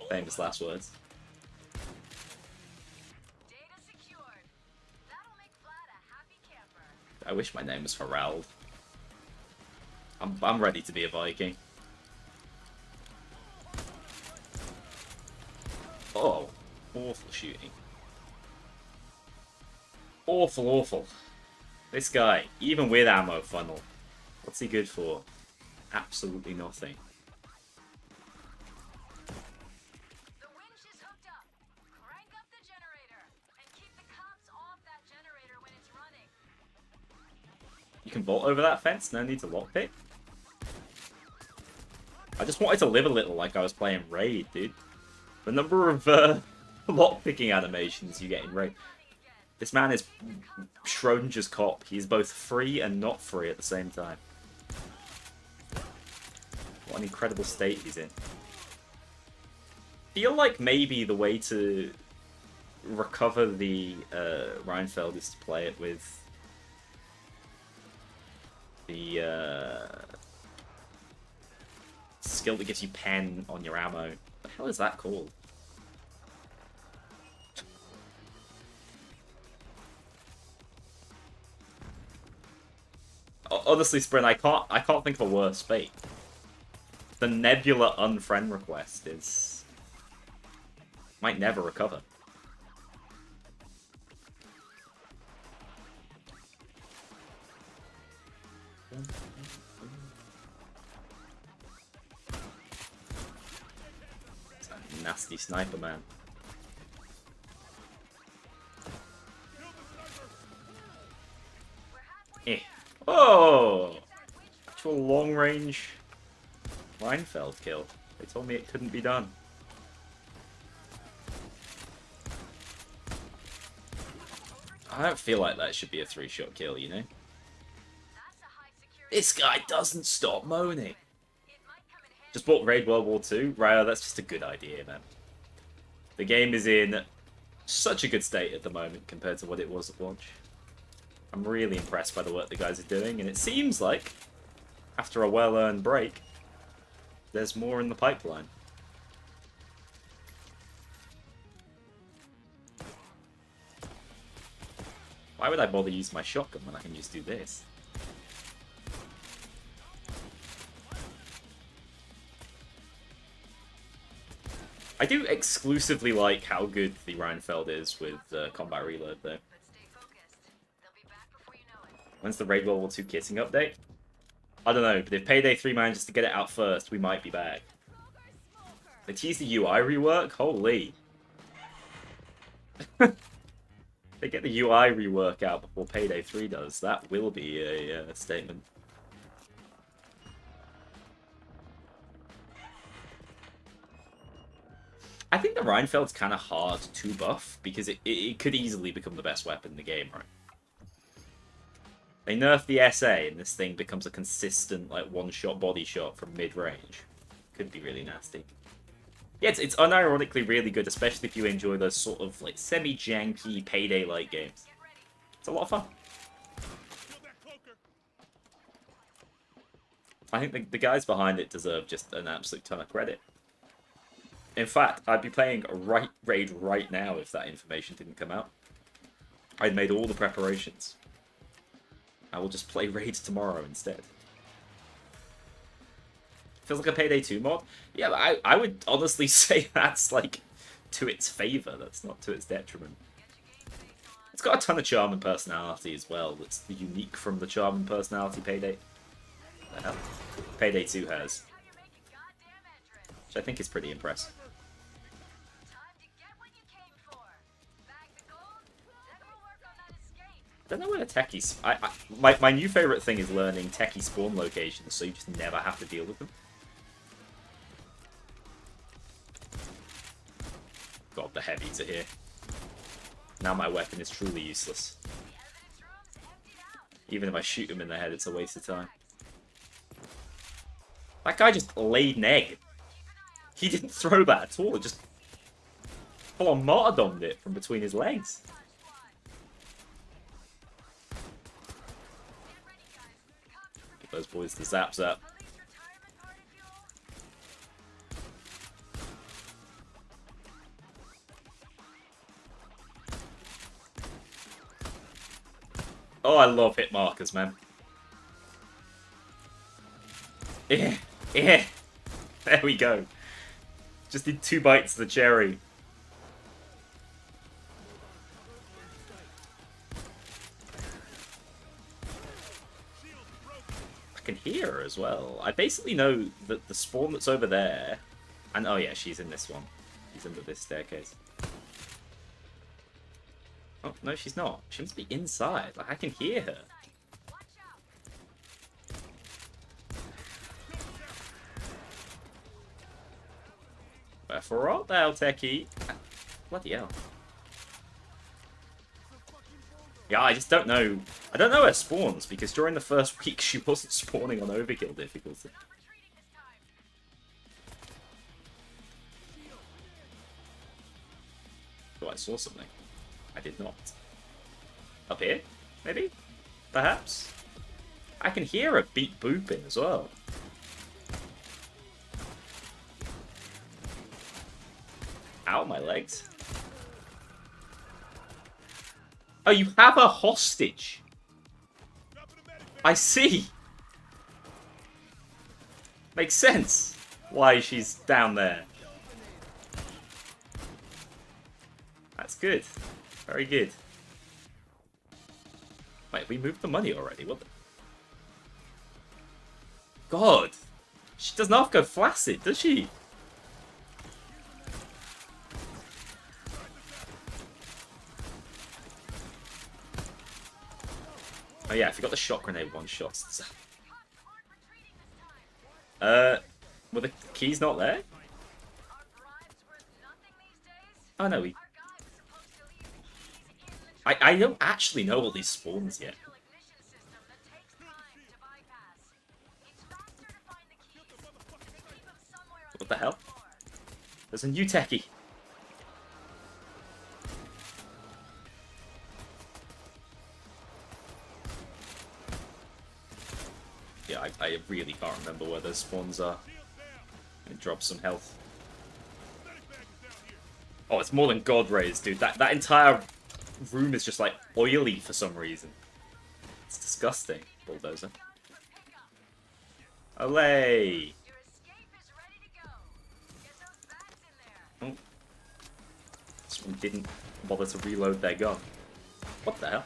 Famous last words. I wish my name was Harald. I'm ready to be a Viking. Oh, awful shooting. Awful, awful. This guy, even with ammo funnel, what's he good for? Absolutely nothing.
The winch is hooked up. Crank up the generator and keep the cops off that generator when it's running.
You can vault over that fence, no need to lockpick. I just wanted to live a little like I was playing Raid, dude. The number of lockpicking animations you get in Raid. This man is Schrodinger's cop. He's both free and not free at the same time. What an incredible state he's in. Feel like maybe the way to recover the Reinfeld is to play it with skill that gives you pen on your ammo. What the hell is that called? Honestly, Sprint, I can't think of a worse fate. The Nebula unfriend request is... might never recover. It's a nasty sniper, man. Eh. Oh! Actual long-range Reinfeld kill. They told me it couldn't be done. I don't feel like that should be a 3-shot kill, you know? This guy doesn't stop moaning. Just bought Raid World War 2? Right, that's just a good idea, man. The game is in such a good state at the moment compared to what it was at launch. I'm really impressed by the work the guys are doing, and it seems like, after a well-earned break, there's more in the pipeline. Why would I bother using my shotgun when I can just do this? I do exclusively like how good the Reinfeld is with combat reload, though. When's the Raid World War 2 kitting update? I don't know, but if Payday 3 manages to get it out first, we might be back. They tease the UI rework? Holy. They get the UI rework out before Payday 3 does. That will be a statement. I think the Reinfeld's kind of hard to buff, because it could easily become the best weapon in the game, right? They nerf the SA, and this thing becomes a consistent, like, one-shot body shot from mid-range. Could be really nasty. Yeah, it's unironically really good, especially if you enjoy those sort of, like, semi-janky, Payday-like games. It's a lot of fun. I think the guys behind it deserve just an absolute ton of credit. In fact, I'd be playing a raid right now if that information didn't come out. I'd made all the preparations. I will just play Raid tomorrow instead. Feels like a Payday 2 mod? Yeah, but I would honestly say that's, like, to its favour. That's not to its detriment. It's got a ton of charm and personality as well. That's unique from the charm and personality Payday 2 has. Which I think is pretty impressive. I don't know where the techies... my new favourite thing is learning techie spawn locations, so you just never have to deal with them. God, the heavies are here. Now my weapon is truly useless. Even if I shoot him in the head, it's a waste of time. That guy just laid an egg. He didn't throw that at all, it just full-on martyrdomed it from between his legs. Give those boys the zaps up. Oh, I love hit markers, man. Yeah, yeah. There we go. Just did 2 bites of the cherry. I can hear her as well. I basically know that the spawn that's over there... And, oh yeah, she's in this one. She's under this staircase. Oh, no, she's not. She must be inside. Like, I can hear her. Wherefore art thou, techie? Bloody hell. Yeah, I just don't know. I don't know where spawns, because during the first week she wasn't spawning on overkill difficulty. Oh, I saw something. I did not. Up here? Maybe? Perhaps? I can hear a beat booping as well. Ow, my legs. Oh, you have a hostage. I see. Makes sense why she's down there. That's good. Very good. Wait, we moved the money already. What the... God. She does not go flaccid, does she? Oh yeah, I forgot the shot grenade one-shots. Were the keys not there? Oh no, I don't actually know all these spawns yet. What the hell? There's a new techie. Yeah, I really can't remember where those spawns are. It drops some health. Oh, it's more than God rays, dude. That entire room is just like oily for some reason. It's disgusting. Bulldozer. Olay! Oh. Someone didn't bother to reload their gun. What the hell?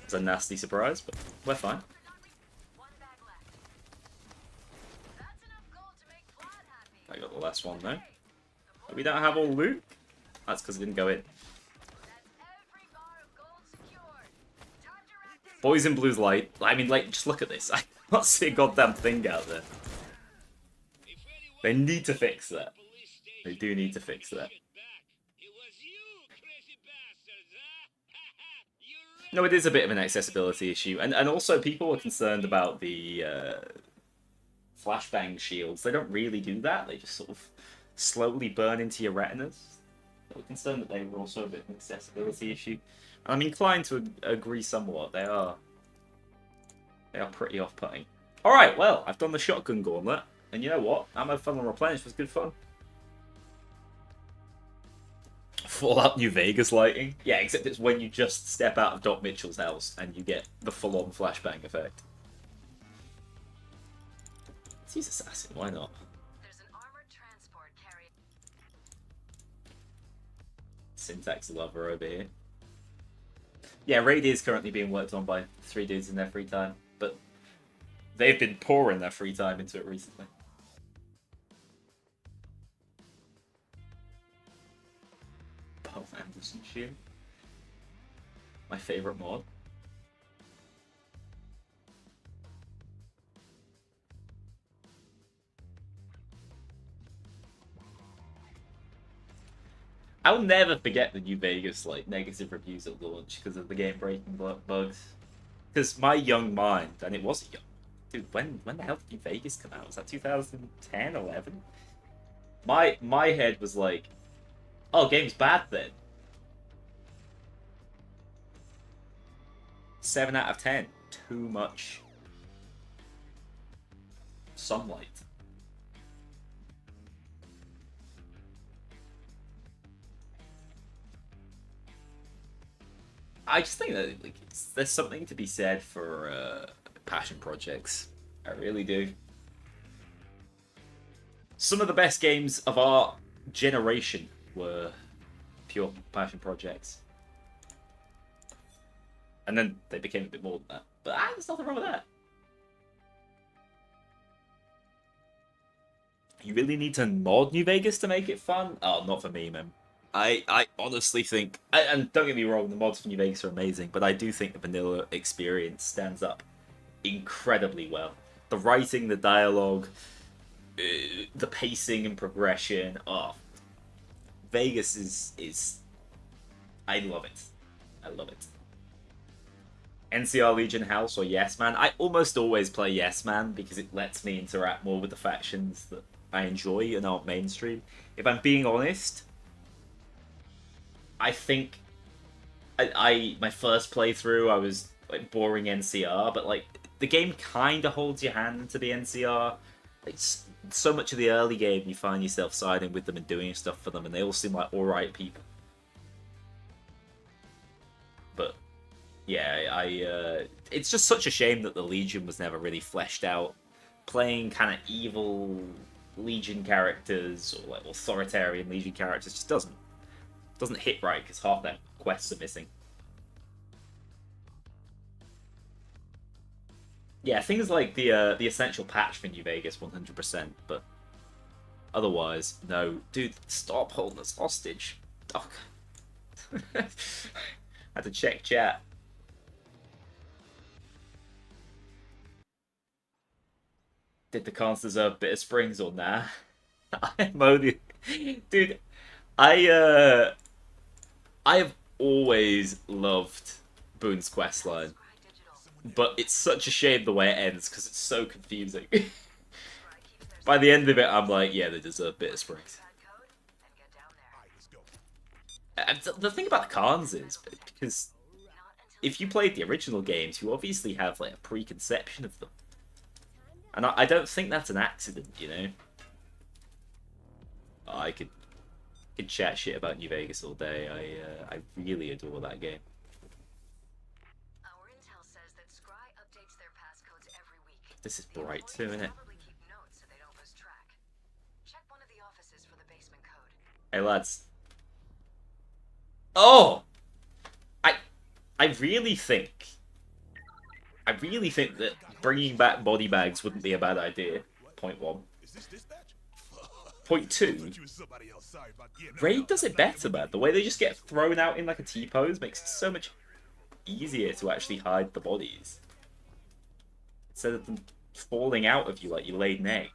It's a nasty surprise, but we're fine. I got the last one though. We don't have all loot? That's because it didn't go in. Boys in Blue's light. I mean, like, just look at this. I can't see a goddamn thing out there. They need to fix that. They do need to fix that. No, it is a bit of an accessibility issue. And also, people are concerned about the flashbang shields. They don't really do that. They just sort of slowly burn into your retinas. They were concerned that they were also a bit of an accessibility issue. And I'm inclined to agree somewhat. They are pretty off-putting. Alright, well, I've done the shotgun gauntlet. And you know what? Ammo Fun and Replenish was good fun. Fallout New Vegas lighting? Yeah, except it's when you just step out of Doc Mitchell's house and you get the full-on flashbang effect. Let's use Assassin, why not?
There's an armored transport carrying.
Syntax lover over here. Yeah, Raid is currently being worked on by 3 dudes in their free time, but they've been pouring their free time into it recently. Paul Anderson shield. My favourite mod. I'll never forget the New Vegas like negative reviews at launch because of the game breaking bugs. Because my young mind, and it was a young, dude. When the hell did New Vegas come out? Was that 2010, 11? My head was like, oh, game's bad then. 7 out of 10. Too much sunlight. I just think that like, there's something to be said for passion projects. I really do. Some of the best games of our generation were pure passion projects. And then they became a bit more than that. But there's nothing wrong with that. You really need to mod New Vegas to make it fun? Oh, not for me, man. I honestly think, and don't get me wrong, the mods for New Vegas are amazing, but I do think the vanilla experience stands up incredibly well. The writing, the dialogue, the pacing and progression. Oh, Vegas is I love it. I love it. NCR Legion House or Yes Man. I almost always play Yes Man because it lets me interact more with the factions that I enjoy and aren't mainstream. If I'm being honest, I think my first playthrough I was like boring NCR, but like the game kind of holds your hand to the NCR. It's so much of the early game you find yourself siding with them and doing stuff for them, and they all seem like alright people. But yeah, it's just such a shame that the Legion was never really fleshed out. Playing kind of evil Legion characters or like authoritarian Legion characters just doesn't hit right because half their quests are missing. Yeah, things like the essential patch for New Vegas 100%, but otherwise, no. Dude, stop holding us hostage. Oh. I had to check chat. Did the cons deserve Bitter Springs or nah? I'm only... Dude, I have always loved Boone's questline. But it's such a shame the way it ends because it's so confusing. By the end of it, I'm like, yeah, they deserve Bitter Springs. And the thing about the cons is, because if you played the original games, you obviously have like a preconception of them. And I don't think that's an accident, you know? Oh, I could chat shit about New Vegas all day. I really adore that game. This is bright too, isn't it? Hey lads. Oh! I really think that bringing back body bags wouldn't be a bad idea. Point one. Point two. Raid does it better, man. The way they just get thrown out in like a T-pose makes it so much easier to actually hide the bodies. Instead of them falling out of you like you laid an egg.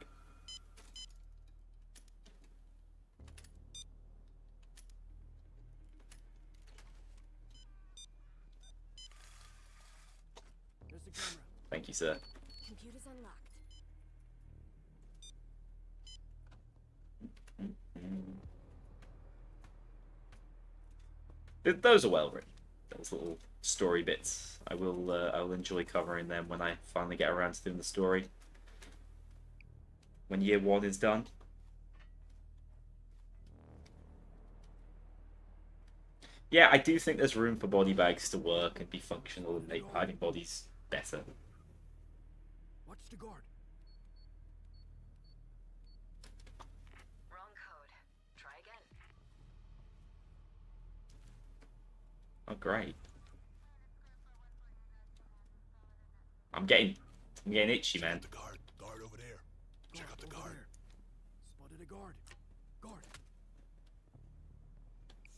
Thank you, sir.
Computer's unlocked.
Those are well written. Those little story bits. I will enjoy covering them when I finally get around to doing the story. When year one is done. Yeah, I do think there's room for body bags to work and be functional and make hiding bodies better.
Watch the guard.
Wrong code. Try again.
Oh, great. I'm getting itchy, man.
The guard over there. Check out the guard. Spotted a guard. Guard.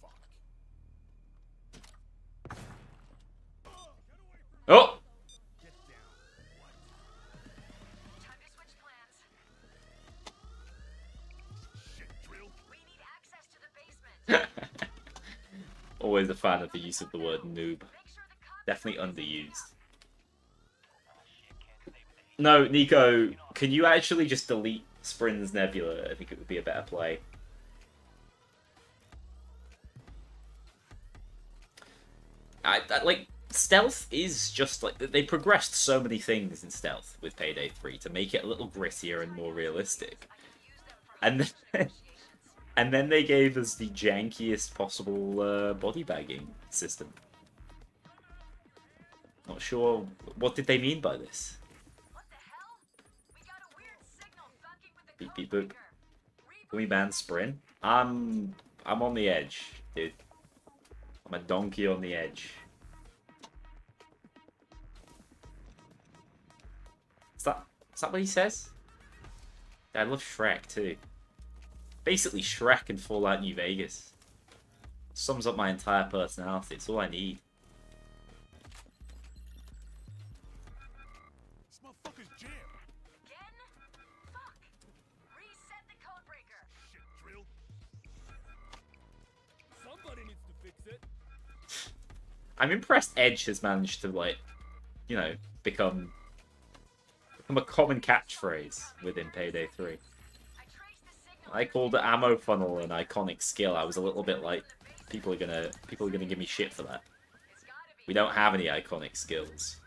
Fuck.
Oh!
Get down.
Time to switch plans.
Shit, drill.
We need access to the basement.
Always a fan of the use of the word noob.
Make sure the cops
Definitely underused. No, Nico, can you actually just delete Sprin's Nebula? I think it would be a better play. Like, stealth is just like... They progressed so many things in stealth with Payday 3 to make it a little grittier and more realistic. And then, and then they gave us the jankiest possible body bagging system. Not sure... What did they mean by this? Beep beep boop. Can we ban Sprin? I'm on the edge, dude. I'm a donkey on the edge. Is that what he says? Yeah, I love Shrek too. Basically Shrek and Fallout New Vegas. Sums up my entire personality. It's all I need.
This motherfucker's jammed.
Reset the code breaker.
Shit, drill. Somebody needs to fix it.
I'm impressed Edge has managed to, like, you know, become a common catchphrase within Payday 3. I called the ammo funnel an iconic skill. I was a little bit like, people are gonna give me shit for that. We don't have any iconic skills.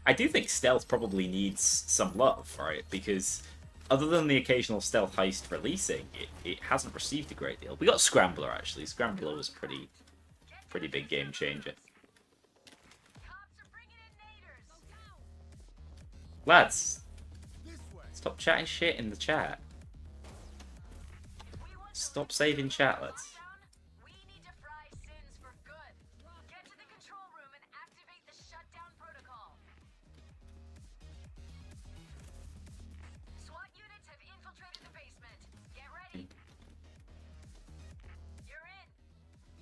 I do think stealth probably needs some love, right? Because other than the occasional stealth heist releasing, it hasn't received a great deal. We got Scrambler, actually. Scrambler was a pretty big game changer.
Cops are bringing in naders.
Lads,
This way.
stop chatting shit in the chat.
We want to
Stop saving chat, lads.
lockdown. We need to fry sins for good. Get to the control room and activate the shutdown protocol. SWAT units have infiltrated the basement. Get ready. You're in.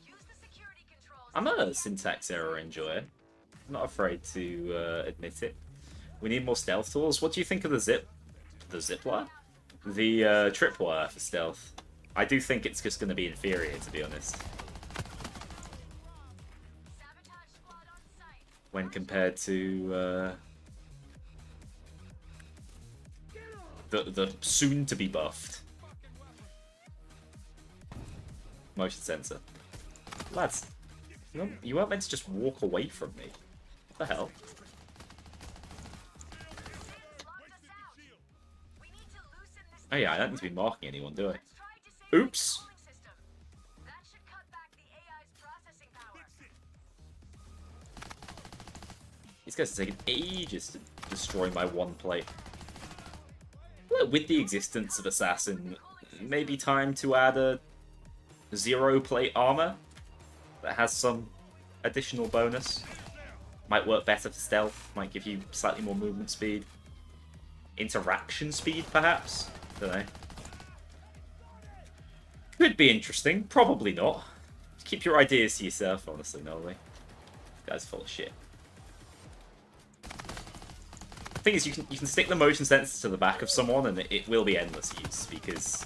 Use the security controls.
I'm a syntax error enjoyer. I'm not afraid to admit it. We need more stealth tools. What do you think of the zipwire? The tripwire for stealth. I do think it's just going to be inferior, to be honest,
Sabotage squad on site.
when compared to the soon to be buffed motion sensor. Lads, you weren't meant to just walk away from me. What the hell?
Locked us out. We need to loosen this.
Oh yeah, I don't need to be marking anyone, do I?
Let's try disabling
Oops.
the controlling system. That should cut back the AI's processing power.
These guys are taking ages to destroy my one plate. Well, with the existence of Assassin, maybe time to add a 0 plate armor that has some additional bonus. Might work better for stealth, might give you slightly more movement speed. Interaction speed, perhaps? Don't know. Could be interesting, probably not. Keep your ideas to yourself, honestly, Kknowley. This guy's full of shit. The thing is, you can stick the motion sensor to the back of someone and it will be endless use, because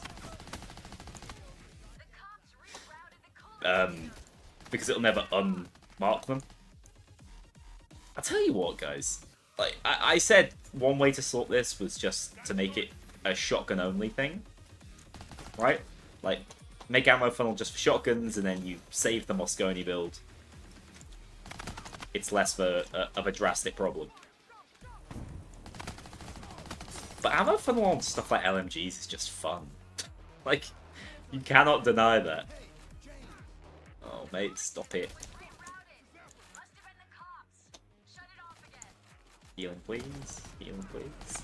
The cops rerouted the
because it'll never unmark them. I'll tell you what, guys. Like I said, one way to sort this was just to make it a shotgun only thing, right? Like make ammo funnel just for shotguns, and then you save the Moscone build. It's less of a drastic problem. But ammo funnel on stuff like LMGs is just fun. Like, you cannot deny that. Oh, mate, stop it.
rerouted. Must have been the cops. Shut it off again.
Healing, please. Healing, please.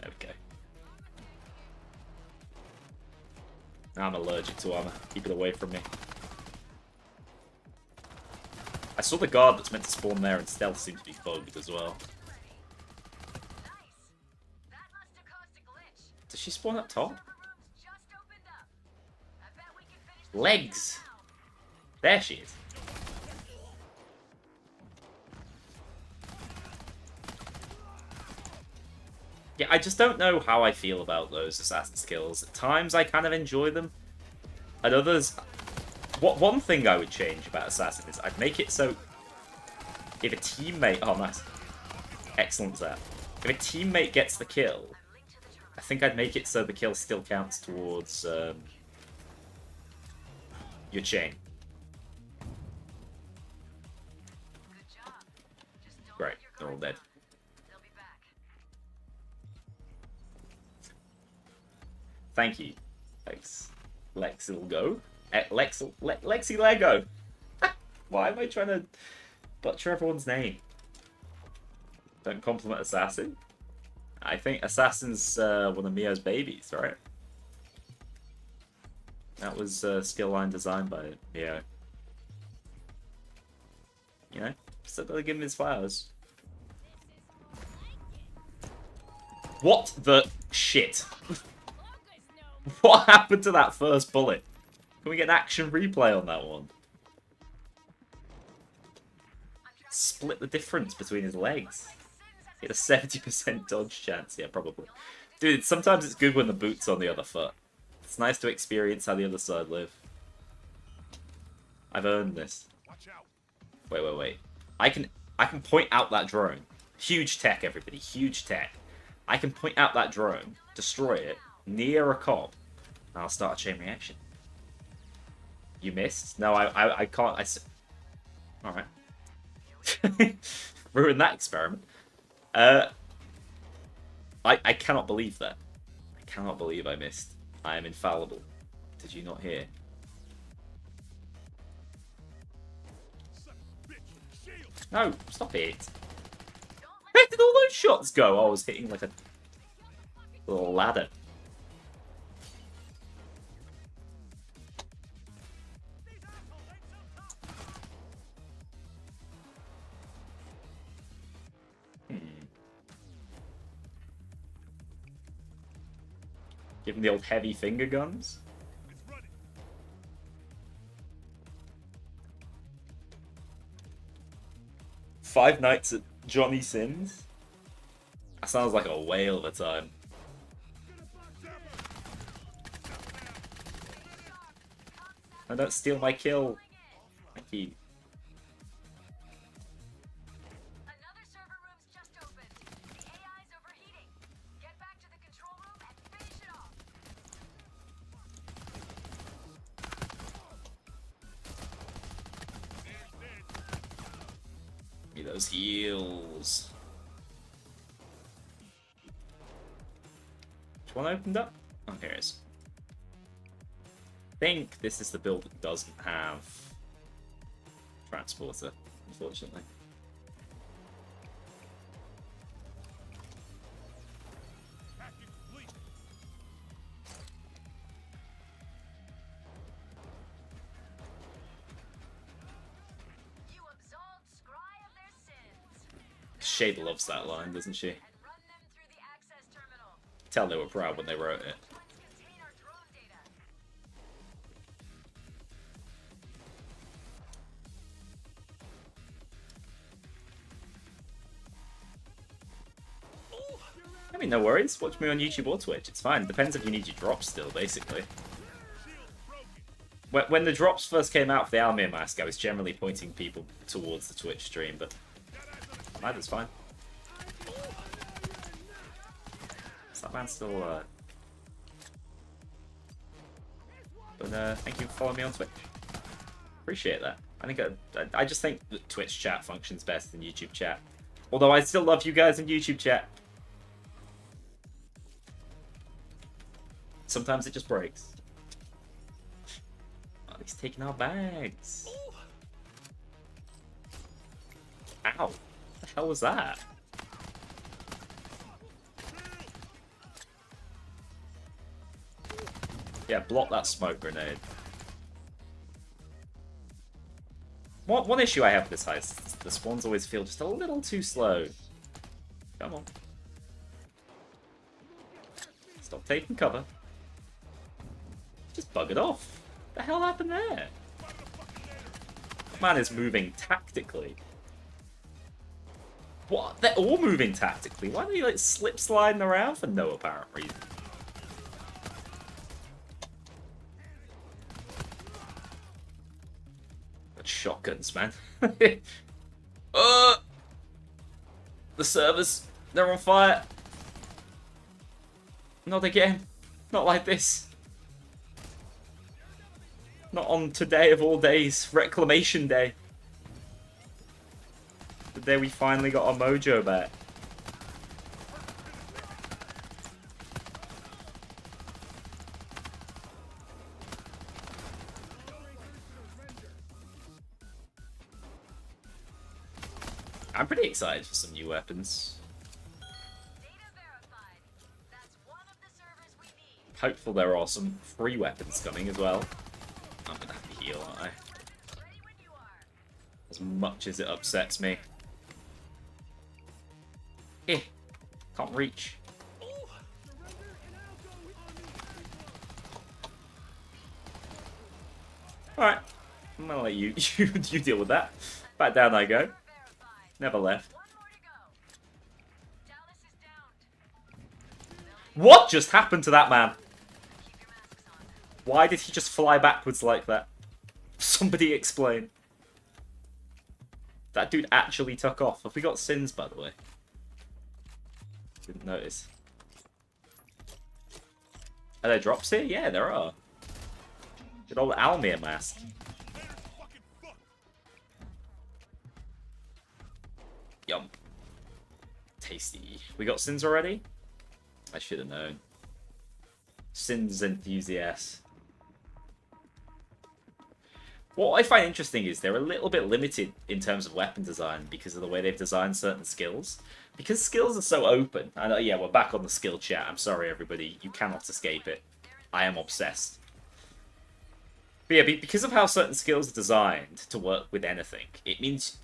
There we go. Now I'm allergic to armor. Keep it away from me. I saw the guard that's meant to spawn there, and stealth seems to be bugged as well.
Nice. That must have caused a glitch.
Does she spawn up top?
Server rooms just opened up. I bet we can finish the
Legs!
now.
There she is. Yeah, I just don't know how I feel about those assassin skills. At times I kind of enjoy them. At others... One thing I would change about assassin is I'd make it so if a teammate... Oh, nice. Excellent, that. If a teammate gets the kill, I think I'd make it so the kill still counts towards your chain.
Good job. Just don't
Great,
let your
they're all
guard
dead.
down. They'll be back.
Thank you. Thanks. Lexil go. Lexi Lego. Why am I trying to butcher everyone's name? Don't compliment Assassin. I think Assassin's one of Mio's babies, right? That was skill line designed by Mio. You know, still gotta give him his flowers. What the shit? What happened to that first bullet? Can we get an action replay on that one? Split the difference between his legs. He had a 70% dodge chance. Yeah, probably. Dude, sometimes it's good when the boot's on the other foot. It's nice to experience how the other side live. I've earned this.
Watch out.
Wait. I can point out that drone. Huge tech, everybody. Huge tech. I can point out that drone, destroy it, near a cop, and I'll start a chain reaction. You missed? No, I can't. Alright.
Here
Ruin that experiment. I cannot believe that. I cannot believe I missed. I am infallible. Did you not hear? No, stop it. Where did all those shots go? I was hitting like a little ladder. Give him the old heavy finger guns. Five Nights at Johnny Sins? That sounds like a whale of a time. Oh, don't steal my kill. Thank you.
Another server room's just opened. The AI's overheating. Get back to the control room and finish it off.
Give me those heals. Which one opened up? Oh, here it is. I think this is the build that doesn't have transporter, unfortunately.
You absolved Scry of their sins.
Shade loves that line, doesn't she?
And run them through the access terminal.
Tell they were proud when they wrote it.
Let's contain our drone data.
I mean, no worries. Watch me on YouTube or Twitch. It's fine. Depends if you need your drops still, basically. When the drops first came out for the Almir mask, I was generally pointing people towards the Twitch stream, but either's fine. Is that man still But thank you for following me on Twitch. Appreciate that. I think I just think that Twitch chat functions best than YouTube chat. Although I still love you guys in YouTube chat. Sometimes it just breaks. Oh, he's taking our bags. Ow. What the hell was that? Yeah, block that smoke grenade. One issue I have with this heist is the spawns always feel just a little too slow. Come on. Stop taking cover. Just buggered off. What the hell happened there? Man is moving tactically. What? They're all moving tactically. Why are they like slip sliding around for no apparent reason? But shotguns, man. The servers, they're on fire. Not again. Not like this. Not on today of all days, Reclamation Day. The day we finally got our mojo back. I'm pretty excited for some new weapons.
Data verified. That's one of the servers we need.
Hopeful there are some free weapons coming as well. I'm gonna have to heal, aren't I?
Ready when you are.
As much as it upsets me. Can't reach. Alright. I'm gonna let you you deal with that. Back down I go.
Verified.
Never left.
One more to go. Dallas is downed.
What just happened to that man?
Keep your masks on.
Why did he just fly backwards like that? Somebody explain. That dude actually took off. Have we got sins, by the way? Didn't notice. Are there drops here? Yeah, there are. Good old Almir mask. Yum. Tasty. We got Sins already? I should have known. Sins enthusiast. What I find interesting is they're a little bit limited in terms of weapon design because of the way they've designed certain skills. Because skills are so open. And yeah, we're back on the skill chat. I'm sorry, everybody. You cannot escape it. I am obsessed. But yeah, because of how certain skills are designed to work with anything, it means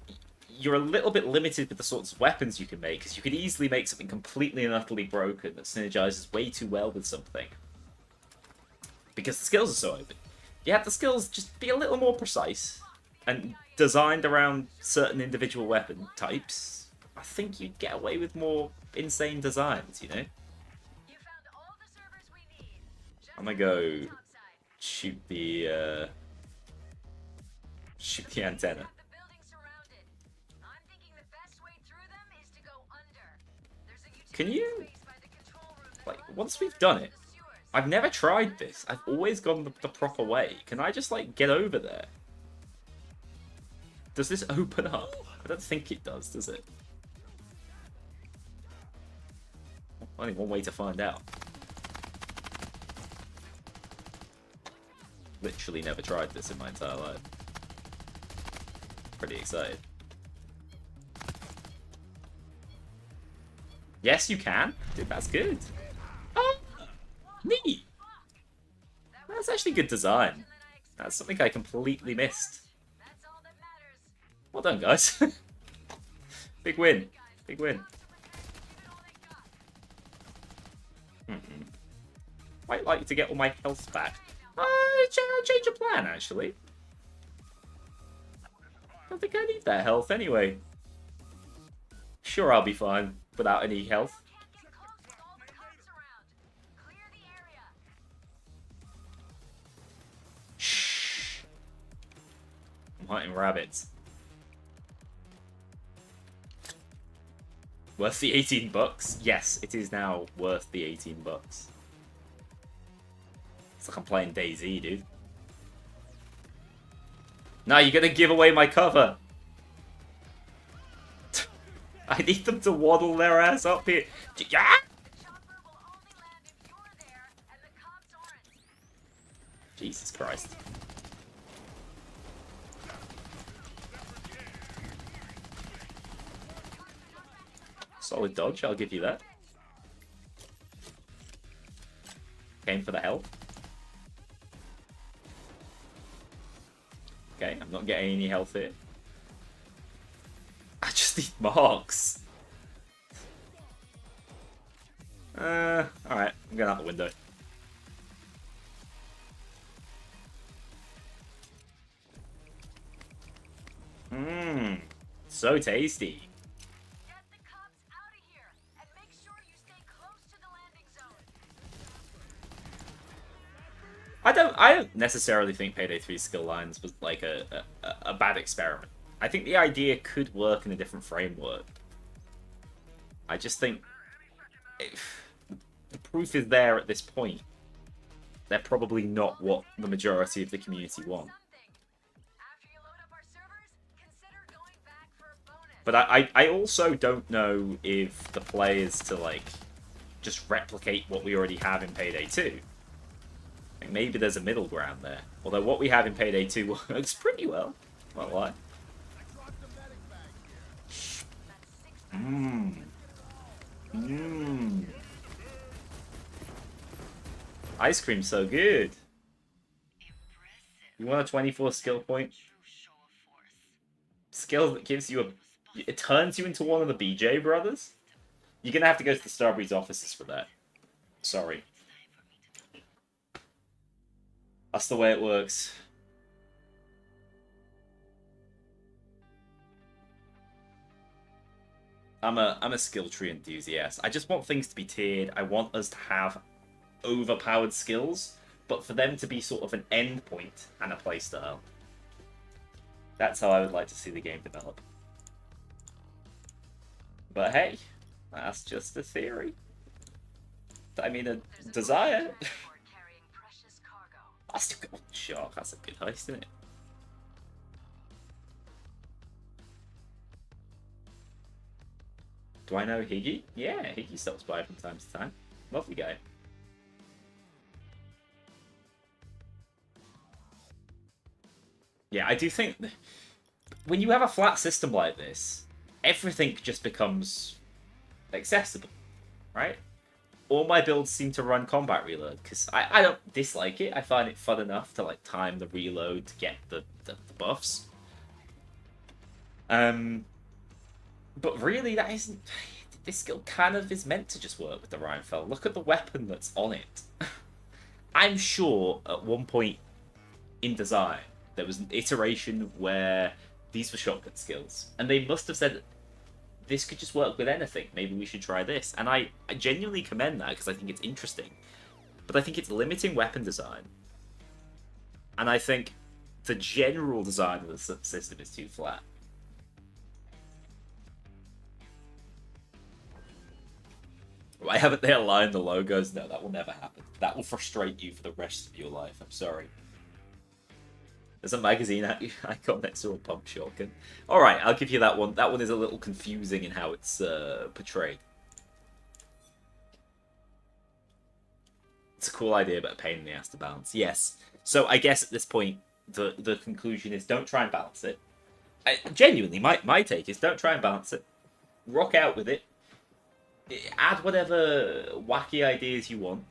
you're a little bit limited with the sorts of weapons you can make, because you could easily make something completely and utterly broken that synergizes way too well with something. Because the skills are so open. You have the skills just be a little more precise and designed around certain individual weapon types. I think you'd get away with more insane designs, you know? I'm gonna go shoot the antenna. Can you, like, once we've done it, I've never tried this. I've always gone the proper way. Can I just, like, get over there? Does this open up? I don't think it does it? Only one way to find out. Literally never tried this in my entire life. Pretty excited. Yes, you can. Dude, that's good. Oh, neat. That's actually good design. That's something I completely missed. Well done, guys. Big win. Big win. Might like to get all my health back. Change of plan, actually. Don't think I need that health anyway. Sure, I'll be fine without any health. Shh. I'm hunting rabbits. Worth the 18 bucks? Yes, it is now worth the 18 bucks. It's like I'm playing DayZ, dude. No, you're gonna give away my cover. I need them to waddle their ass up here. Yeah! Jesus Christ. Solid dodge, I'll give you that. Came for the health. Okay, I'm not getting any health here. I just need marks. Alright, I'm going out the window. Mmm, so tasty.
Get the cops out of here and make sure you stay close to the landing zone.
I don't necessarily think Payday 3 skill lines was like a bad experiment. I think the idea could work in a different framework. I just think the proof is there at this point. They're probably not what the majority of the community want. But I also don't know if the play is to, like, just replicate what we already have in Payday 2. Like, maybe there's a middle ground there. Although what we have in Payday 2 works pretty well. Won't lie. Mmm. Mmm. Ice cream's so good. You want a 24 skill point? Skill that gives you a... It turns you into one of the BJ brothers? You're gonna have to go to the Starbreeze offices for that. Sorry. That's the way it works. I'm a skill tree enthusiast. I just want things to be tiered. I want us to have overpowered skills, but for them to be sort of an end point and a playstyle. That's how I would like to see the game develop. But hey, that's just a theory. I mean, a desire. I still got shark. That's a good heist, isn't it? Do I know Higgy? Yeah, Higgy stops by from time to time. Lovely guy. Yeah, I do think when you have a flat system like this, everything just becomes accessible, right? All my builds seem to run combat reload because I don't dislike it. I find it fun enough to like time the reload to get the buffs. But really, that isn't. This skill kind of is meant to just work with the Rheinfeld. Look at the weapon that's on it. I'm sure at one point in design there was an iteration where these were shotgun skills, and they must have said this could just work with anything. Maybe we should try this. And I genuinely commend that because I think it's interesting. But I think it's limiting weapon design. And I think the general design of the system is too flat. Why haven't they aligned the logos? No, that will never happen. That will frustrate you for the rest of your life. I'm sorry. There's a magazine icon next to a pump shotgun. Alright, I'll give you that one. That one is a little confusing in how it's portrayed. It's a cool idea, but a pain in the ass to balance. Yes. So I guess at this point, the conclusion is don't try and balance it. Genuinely, my take is don't try and balance it. Rock out with it. Add whatever wacky ideas you want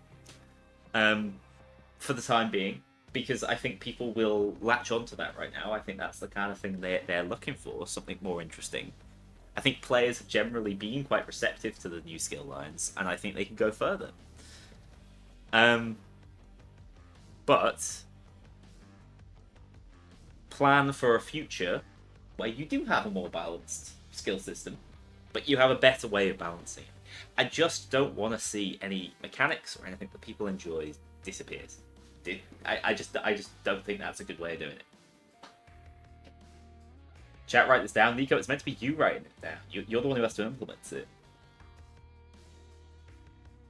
for the time being. Because I think people will latch onto that right now. I think that's the kind of thing they're looking for, something more interesting. I think players have generally been quite receptive to the new skill lines, and I think they can go further. But plan for a future where you do have a more balanced skill system, but you have a better way of balancing it. I just don't want to see any mechanics or anything that people enjoy disappear. I just don't think that's a good way of doing it. Chat, write this down. Nico, it's meant to be you writing it down. You're the one who has to implement it.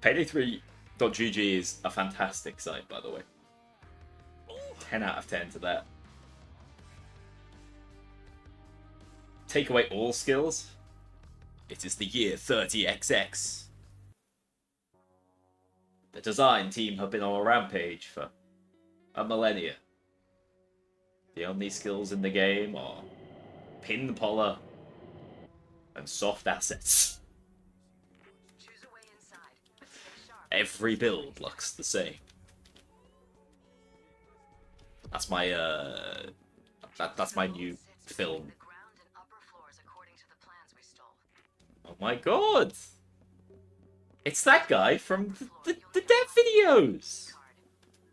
Payday3.gg is a fantastic site, by the way. 10 out of 10 to that. Take away all skills? It is the year 30XX. The design team have been on a rampage for a millennia. The only skills in the game are pin poller and soft assets.
Choose a way inside. Stay sharp.
Every build looks the same. That's my that's my new film.
The ground and upper floors according to the plans we stole.
Oh my god! It's that guy from the dev videos!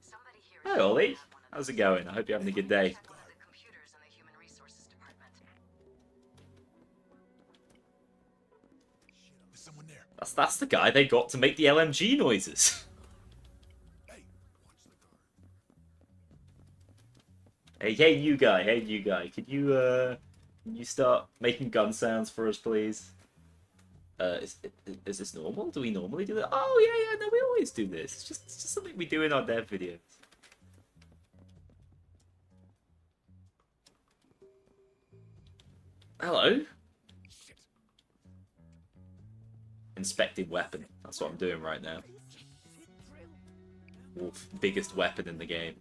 Somebody here
Hi Ollie, how's it going? I hope you're having a good day.
one of the computers in the human resources department.
There's someone there.
That's the guy they got to make the LMG noises.
Hey, watch the guard.
Hey you guy, could you start making gun sounds for us, please? Is this normal? Do we normally do that? Oh yeah, no, we always do this. It's just something we do in our dev videos. Hello.
Shit.
Inspecting weapon. That's what I'm doing right now. Wolf, biggest weapon in the game.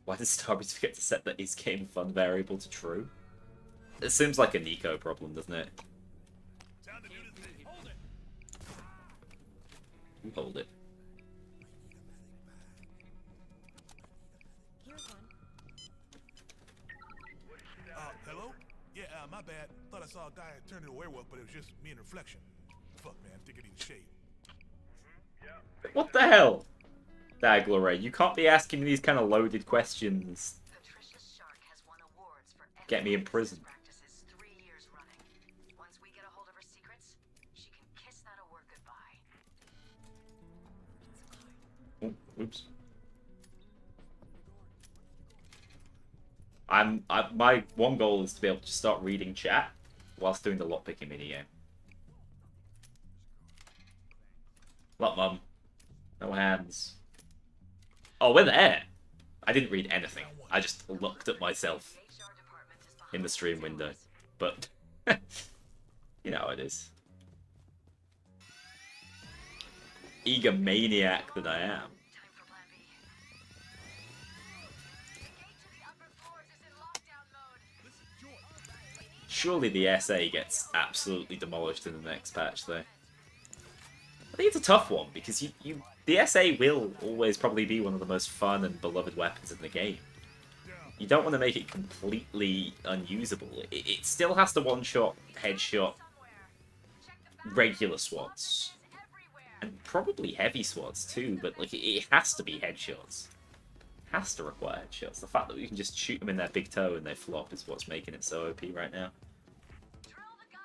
Why did Starbreeze forget to set the is game fun variable to true? It seems like a Nico problem, doesn't it?
Time to do the thing. Hold it.
You hold it.
Hello? Yeah, my bad. Thought I saw a guy turn into a werewolf, but it was just me in reflection. Fuck, man. Think I need a shave.
What the hell? Dagloray, you can't be asking me these kind of loaded questions.
Patricia Shark has won awards for
Get me in
excellent
prison.
business practices 3 years running. Once we get a hold of her secrets, she can kiss that award goodbye.
Oh, oops. My one goal is to be able to start reading chat whilst doing the lockpicking minigame. What, mum? No hands. Oh, we're there. I didn't read anything. I just looked at myself in the stream window. But, you know how it is. Egomaniac that I am.
Time for plan B. The gate to the upper floors is in lockdown mode.
Surely the SA gets absolutely demolished in the next patch, though. I think it's a tough one, because the SA will always probably be one of the most fun and beloved weapons in the game. You don't want to make it completely unusable. It still has to one-shot, headshot, regular swads. And probably heavy swads too, but like it has to be headshots. Has to require headshots. The fact that we can just shoot them in their big toe and they flop is what's making it so OP right now.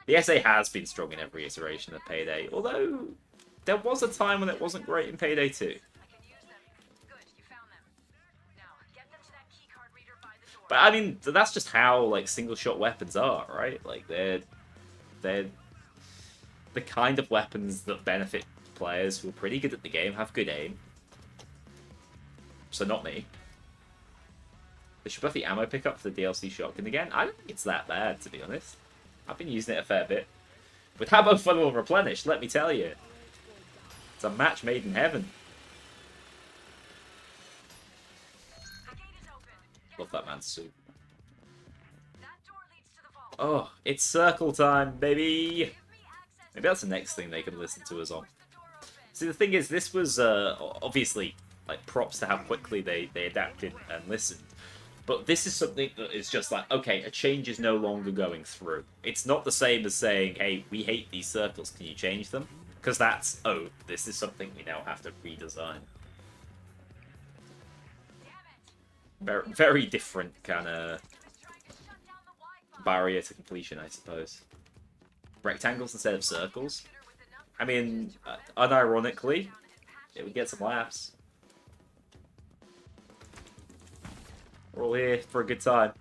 The SA has been strong in every iteration of Payday, although there was a time when it wasn't great in Payday 2.
I can use them. Good, you found them. Now, get them to that key card reader by the door.
But I mean, that's just how like single shot weapons are, right? Like they're the kind of weapons that benefit players who are pretty good at the game, have good aim. So not me. They should buff the ammo pickup for the DLC shotgun again. I don't think it's that bad, to be honest. I've been using it a fair bit. With ammo funnel and replenish, let me tell you. It's a match made in heaven.
The gate is open.
Love that man's suit.
That door leads to the vault.
Oh, it's circle time, baby!
Give me access.
Maybe that's the next thing they can listen to us on. See, the thing is, this was obviously like props to how quickly they adapted and listened. But this is something that is just like, okay, a change is no longer going through. It's not the same as saying, hey, we hate these circles, can you change them? Because that's, oh, this is something we now have to redesign. Very, very different kind of barrier to completion, I suppose. Rectangles instead of circles. I mean, unironically, it would get some laughs. We're all here for a good time.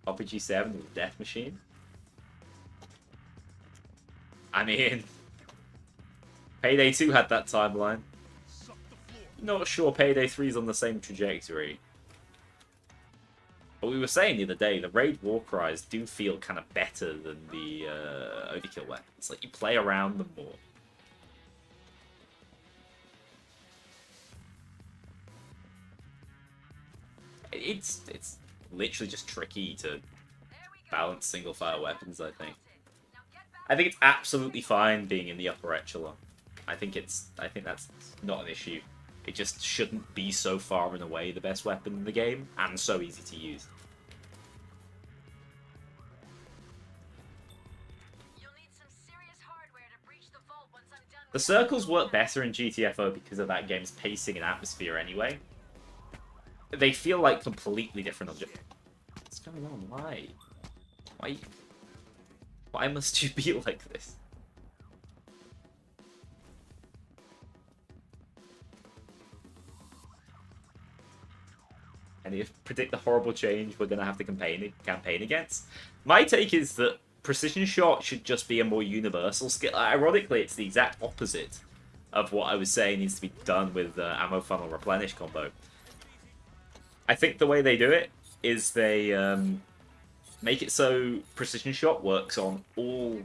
RPG 7 with Death Machine. I mean, Payday 2 had that timeline. Not sure Payday 3 is on the same trajectory. But we were saying the other day, the raid war cries do feel kind of better than the overkill weapons. Like, you play around them more. It's literally just tricky to balance single fire weapons, I think. I think it's absolutely fine being in the upper echelon. I think that's not an issue. It just shouldn't be so far and away the best weapon in the game, and so easy to use.
You'll need some serious hardware to breach the vault once I'm done with
The circles work better in GTFO because of that game's pacing and atmosphere anyway. They feel like completely different objects. What's going on? Why? Why must you be like this? And if predict the horrible change we're going to have to campaign against? My take is that precision shot should just be a more universal skill. Ironically, it's the exact opposite of what I was saying needs to be done with ammo funnel replenish combo. I think the way they do it is they make it so precision shot works on all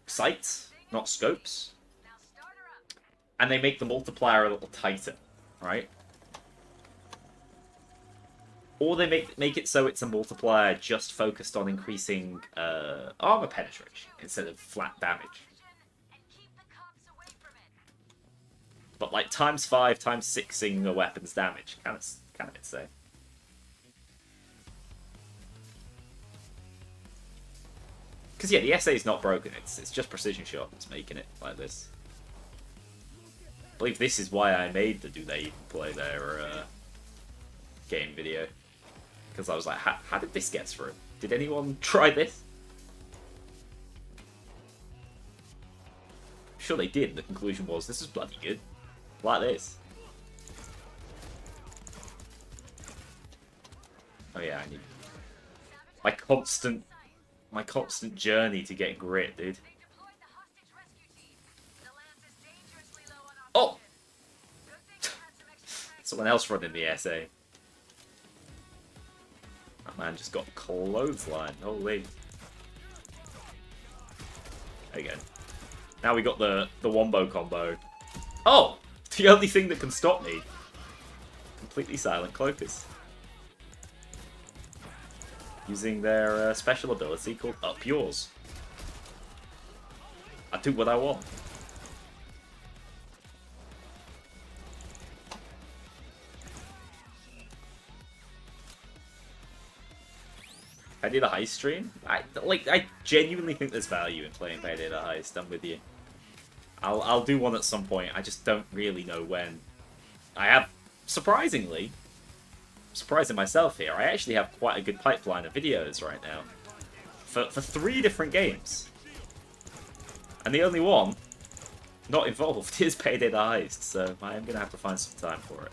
sights, not scopes.
now. Start her up.
And they make the multiplier a little tighter, right? Or they make it so it's a multiplier just focused on increasing armor penetration instead of flat damage.
And keep the cops away from it.
But like ×5, ×6ing a weapon's damage, kind of insane. Because yeah, the SA is not broken. It's just precision shot that's making it like this. I believe this is why I made the Do They Even Play Their game video. Because I was like, how did this get through? Did anyone try this? I'm sure they did. The conclusion was, this is bloody good. Like this. Oh yeah, I need my constant journey to get grit, dude.
They deployed the hostage rescue team. The Lance is dangerously
Someone else running the SA. That man just got clothesline. Holy. There you go. Now we got the wombo combo. Oh! The only thing that can stop me. Completely silent Cloakers. Using their special ability called Up Yours. I do what I want. I did a heist stream. I genuinely think there's value in playing Payday the Heist. I'm with you. I'll do one at some point. I just don't really know when. I have, surprisingly, surprising myself here, I actually have quite a good pipeline of videos right now. For 3 different games. And the only one not involved is Payday the Heist, so I am going to have to find some time for it.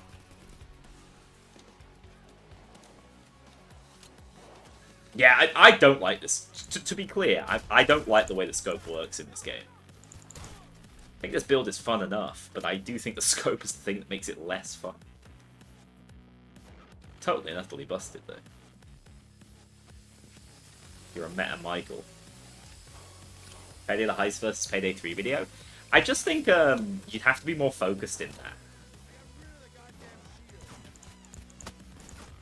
Yeah, I don't like this. To be clear, I don't like the way the scope works in this game. I think this build is fun enough, but I do think the scope is the thing that makes it less fun. Totally and utterly busted, though. You're a meta Michael. Payday the Heist versus Payday 3 video. I just think you'd have to be more focused in that.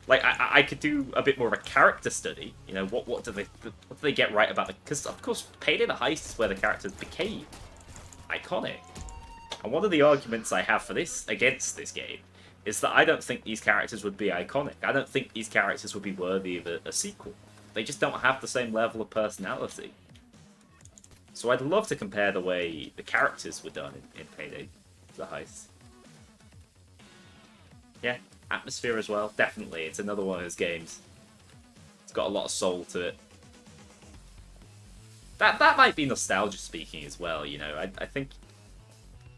Like, I could do a bit more of a character study. You know, what do they get right about the... Because, of course, Payday the Heist is where the characters became iconic. And one of the arguments I have for this, against this game, is that I don't think these characters would be iconic. I don't think these characters would be worthy of a sequel. They just don't have the same level of personality. So I'd love to compare the way the characters were done in Payday the Heist. Yeah. Atmosphere as well, definitely. It's another one of those games. It's got a lot of soul to it. That might be nostalgia speaking as well, you know. I think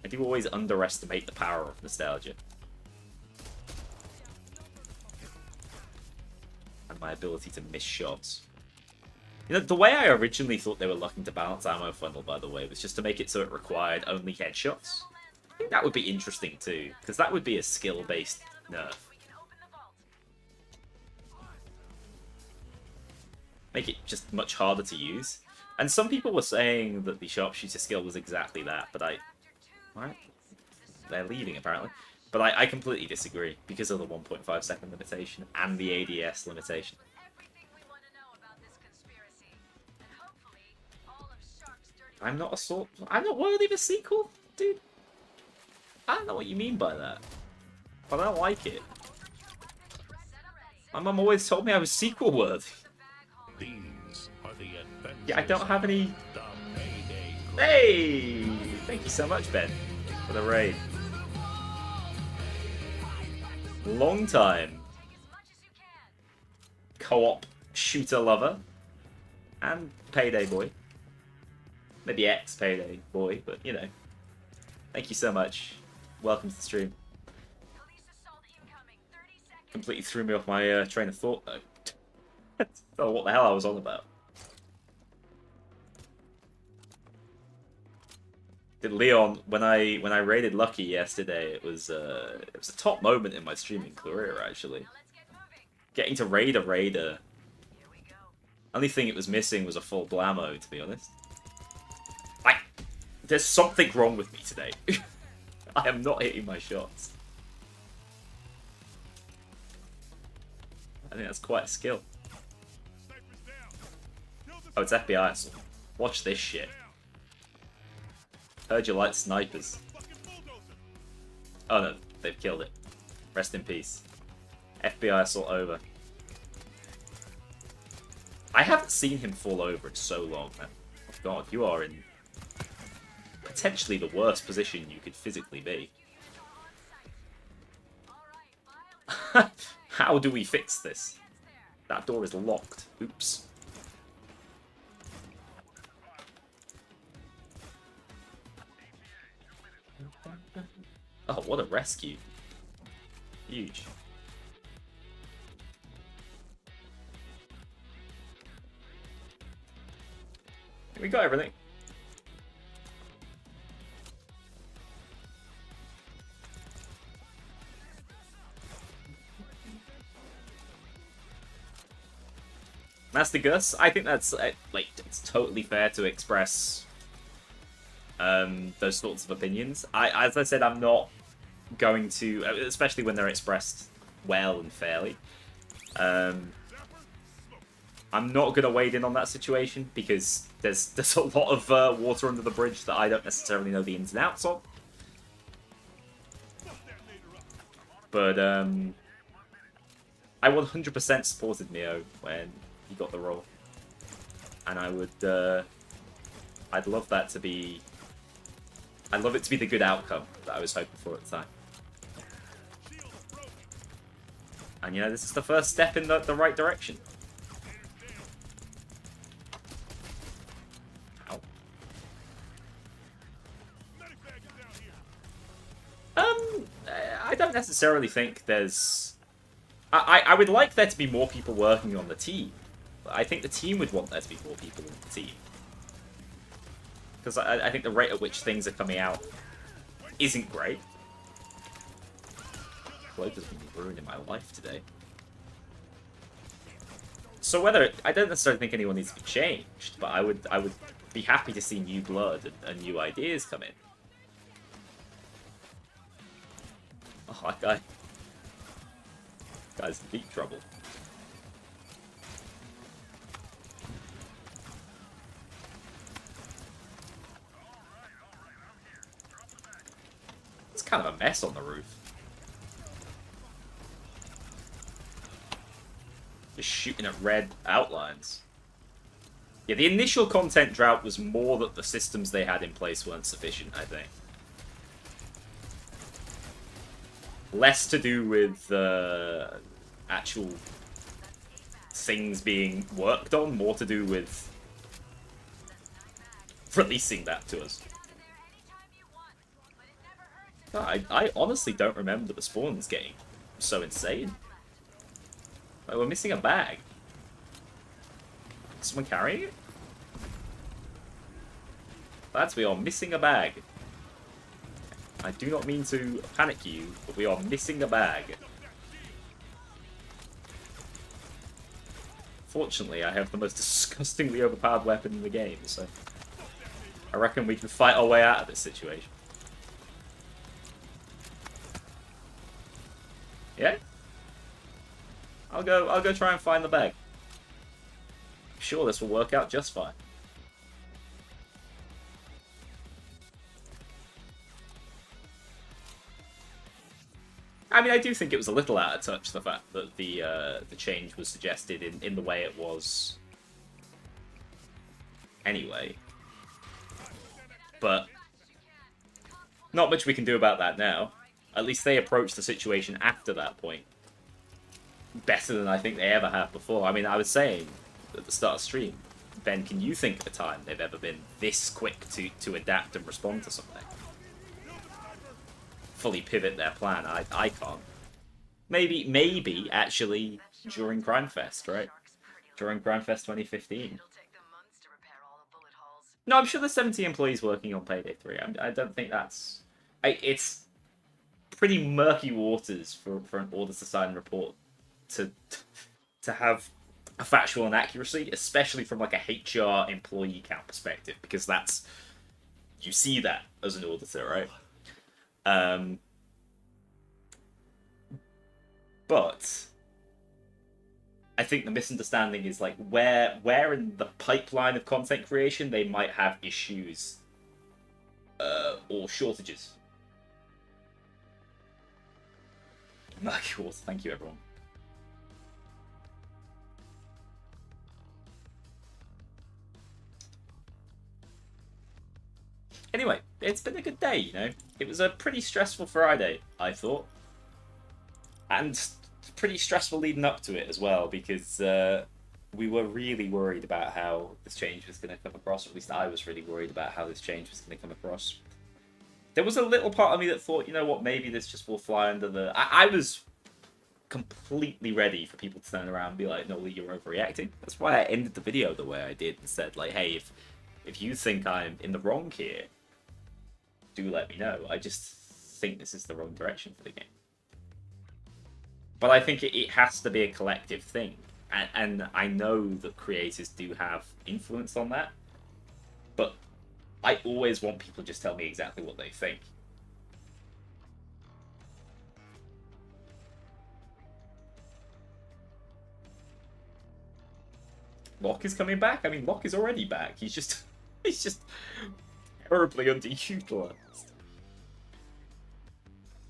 I do always underestimate the power of nostalgia. And my ability to miss shots. You know, the way I originally thought they were looking to balance ammo funnel, by the way, was just to make it so it required only headshots. I think that would be interesting too, because that would be a skill-based nerf. Make it just much harder to use. And some people were saying that the sharpshooter skill was exactly that, but Alright. They're leaving, apparently. But I completely disagree, because of the 1.5 second limitation and the ADS limitation. I'm not worthy of a sequel? Dude. I don't know what you mean by that. But I don't like it. My mum always told me I was sequel worthy. Yeah, I don't have any... Hey! Thank you so much, Ben, for the raid. Long time co-op shooter lover and Payday boy. Maybe ex-Payday boy, but you know. Thank you so much. Welcome to the stream. Completely threw me off my train of thought, though. I don't know what the hell I was on about. Did Leon, when I raided Lucky yesterday, it was a top moment in my streaming career, actually. Getting to raid a raider. Only thing it was missing was a full blammo, to be honest. There's something wrong with me today. I am not hitting my shots. I think that's quite a skill. Oh, it's FBI assault. Watch this shit. Heard you like snipers. Oh no, they've killed it. Rest in peace. FBI assault over. I haven't seen him fall over in so long, man. Oh god, you are in potentially the worst position you could physically be. How do we fix this? That door is locked. Oops. Oh, what a rescue. Huge. We got everything. Master Gus, I think that's like it's totally fair to express those sorts of opinions. As I said, I'm not going to, especially when they're expressed well and fairly. I'm not going to wade in on that situation because there's a lot of water under the bridge that I don't necessarily know the ins and outs of. But I 100% supported Neo when he got the role, and I would, I'd love that to be, I'd love it to be the good outcome that I was hoping for at the time. And you know, this is the first step in the right direction. Ow. I don't necessarily think there's... I would like there to be more people working on the team. I think the team would want there to be more people on the team. Because I think the rate at which things are coming out isn't great. Cloak has been ruining my life today. So whether... I don't necessarily think anyone needs to be changed, but I would be happy to see new blood and new ideas come in. Oh, that guy. Guy's in deep trouble. It's kind of a mess on the roof. Just shooting at red outlines. Yeah, the initial content drought was more that the systems they had in place weren't sufficient, I think. Less to do with actual things being worked on, more to do with releasing that to us. I honestly don't remember the spawns getting so insane. Like, we're missing a bag. Is someone carrying it? Lads, we are missing a bag. I do not mean to panic you, but we are missing a bag. Fortunately, I have the most disgustingly overpowered weapon in the game, so I reckon we can fight our way out of this situation. Yeah? I'll go try and find the bag. I'm sure this will work out just fine. I mean, I do think it was a little out of touch, the fact that the change was suggested in the way it was. Anyway. But not much we can do about that now. At least they approached the situation after that point better than I think they ever have before. I mean, I was saying at the start of the stream, Ben, can you think of a time they've ever been this quick to adapt and respond to something? Fully pivot their plan. I can't. Maybe actually during Crime Fest, right? During Crime Fest 2015. No, I'm sure there's 70 employees working on Payday 3. I don't think that's... it's pretty murky waters for an order to sign report to have a factual inaccuracy, especially from like a HR employee count perspective, because that's... You see that as an auditor, right? But I think the misunderstanding is like where in the pipeline of content creation they might have issues or shortages. Murky water, thank you everyone. Anyway, it's been a good day, you know. It was a pretty stressful Friday, I thought. And pretty stressful leading up to it as well, because we were really worried about how this change was going to come across. Or at least I was really worried about how this change was going to come across. There was a little part of me that thought, you know what, maybe this just will fly under the... I was completely ready for people to turn around and be like, no, you're overreacting. That's why I ended the video the way I did and said, like, hey, if you think I'm in the wrong here, do let me know. I just think this is the wrong direction for the game. But I think it has to be a collective thing. And I know that creators do have influence on that, but I always want people to just tell me exactly what they think. Locke is coming back? I mean, Locke is already back. He's just terribly underutilized.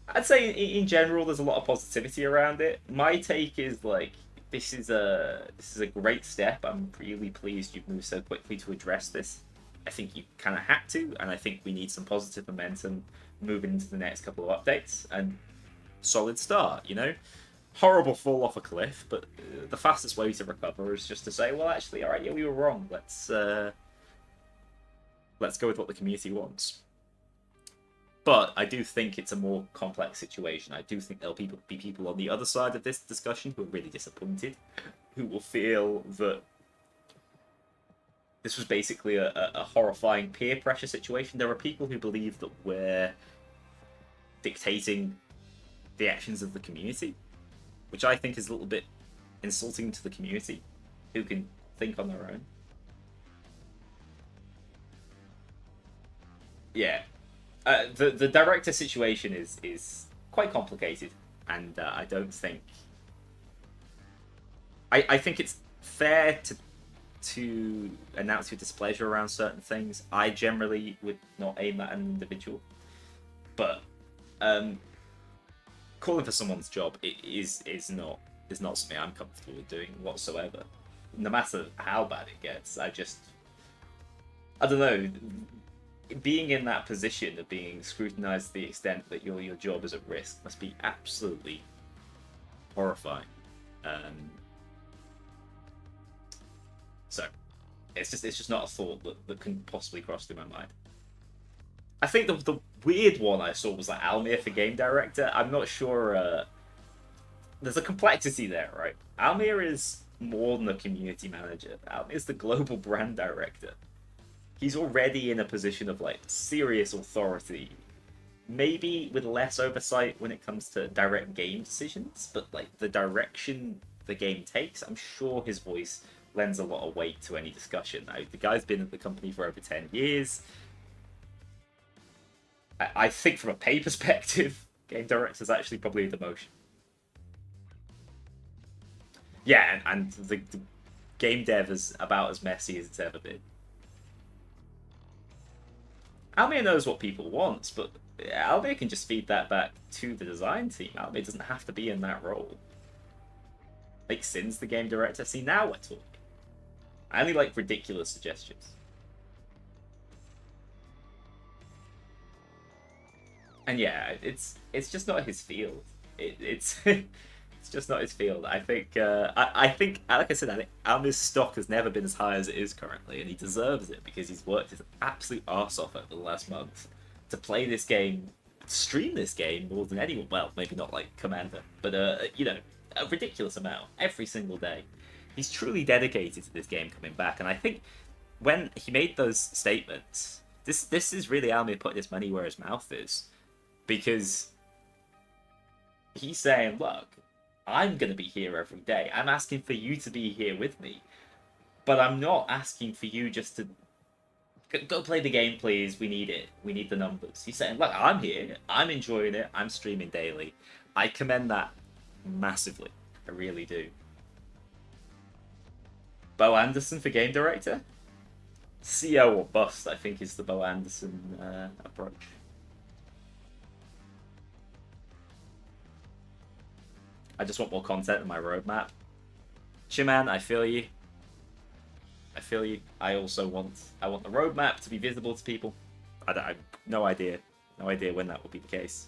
I'd say in general there's a lot of positivity around it. My take is like this is a great step. I'm really pleased you've moved so quickly to address this. I think you kind of had to, and I think we need some positive momentum moving into the next couple of updates. And solid start, you know? Horrible fall off a cliff, but the fastest way to recover is just to say, well, actually, all right, yeah, we were wrong. Let's go with what the community wants. But I do think it's a more complex situation. I do think there'll be people on the other side of this discussion who are really disappointed, who will feel that this was basically a horrifying peer pressure situation. There are people who believe that we're dictating the actions of the community, which I think is a little bit insulting to the community, who can think on their own. Yeah. The director situation is quite complicated, and I don't think... I think it's fair to announce your displeasure around certain things. I generally would not aim at an individual, but calling for someone's job is not something I'm comfortable with doing whatsoever. No matter how bad it gets, I don't know. Being in that position of being scrutinized to the extent that your job is at risk must be absolutely horrifying. So it's just not a thought that can possibly cross through my mind. I think the weird one I saw was like Almir for game director. I'm not sure. There's a complexity there, right? Almir is more than a community manager. Almir is the global brand director. He's already in a position of like serious authority, maybe with less oversight when it comes to direct game decisions, but like the direction the game takes, I'm sure his voice lends a lot of weight to any discussion. The guy's been at the company for over 10 years. I think from a pay perspective, game director's actually probably a demotion. Yeah, and the game dev is about as messy as it's ever been. Almir knows what people want, but Almir can just feed that back to the design team. Almir doesn't have to be in that role. Like, Sin's the game director. See, now we're talking. I only like ridiculous suggestions. And yeah, it's just not his field. It's it's just not his field. I think like I said, I think Almir's stock has never been as high as it is currently, and he deserves it because he's worked his absolute arse off over the last month to play this game, stream this game more than anyone. Well, maybe not like Commander, but you know, a ridiculous amount every single day. He's truly dedicated to this game coming back, and I think when he made those statements, this is really Almir putting his money where his mouth is, because he's saying, look, I'm going to be here every day. I'm asking for you to be here with me. But I'm not asking for you just to go play the game, please. We need it. We need the numbers. He's saying, look, I'm here. I'm enjoying it. I'm streaming daily. I commend that massively. I really do. Bo Anderson for game director? CO or bust, I think, is the Bo Anderson approach. I just want more content in my roadmap. Shiman, I feel you. I feel you. I also want the roadmap to be visible to people. I have no idea when that will be the case.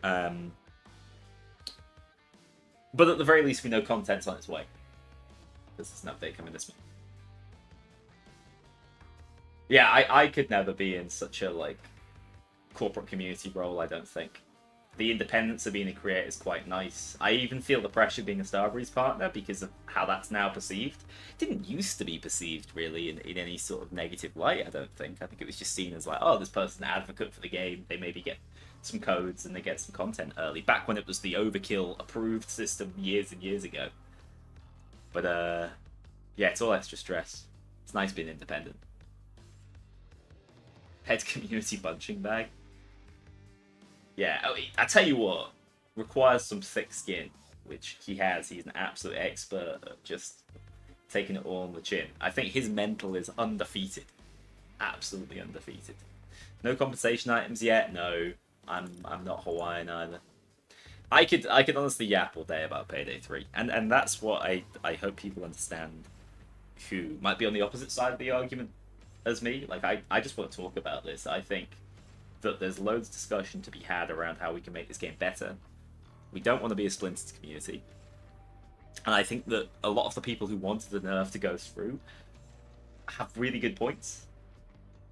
But at the very least, we know content's on its way. This is an update coming this month. Yeah, I could never be in such a like corporate community role. I don't think. The independence of being a creator is quite nice. I even feel the pressure being a Starbreeze partner because of how that's now perceived. It didn't used to be perceived, really, in any sort of negative light, I don't think. I think it was just seen as like, oh, this person's an advocate for the game. They maybe get some codes and they get some content early. Back when it was the Overkill approved system years and years ago. But yeah, it's all extra stress. It's nice being independent. Head community punching bag. Yeah, I tell you what, requires some thick skin, which he has. He's an absolute expert at just taking it all on the chin. I think his mental is undefeated. Absolutely undefeated. No compensation items yet. No, I'm not Hawaiian either. I could honestly yap all day about Payday 3, and that's what I hope people understand who might be on the opposite side of the argument as me. Like I just want to talk about this. I think that there's loads of discussion to be had around how we can make this game better. We don't want to be a splintered community. And I think that a lot of the people who wanted the nerf to go through have really good points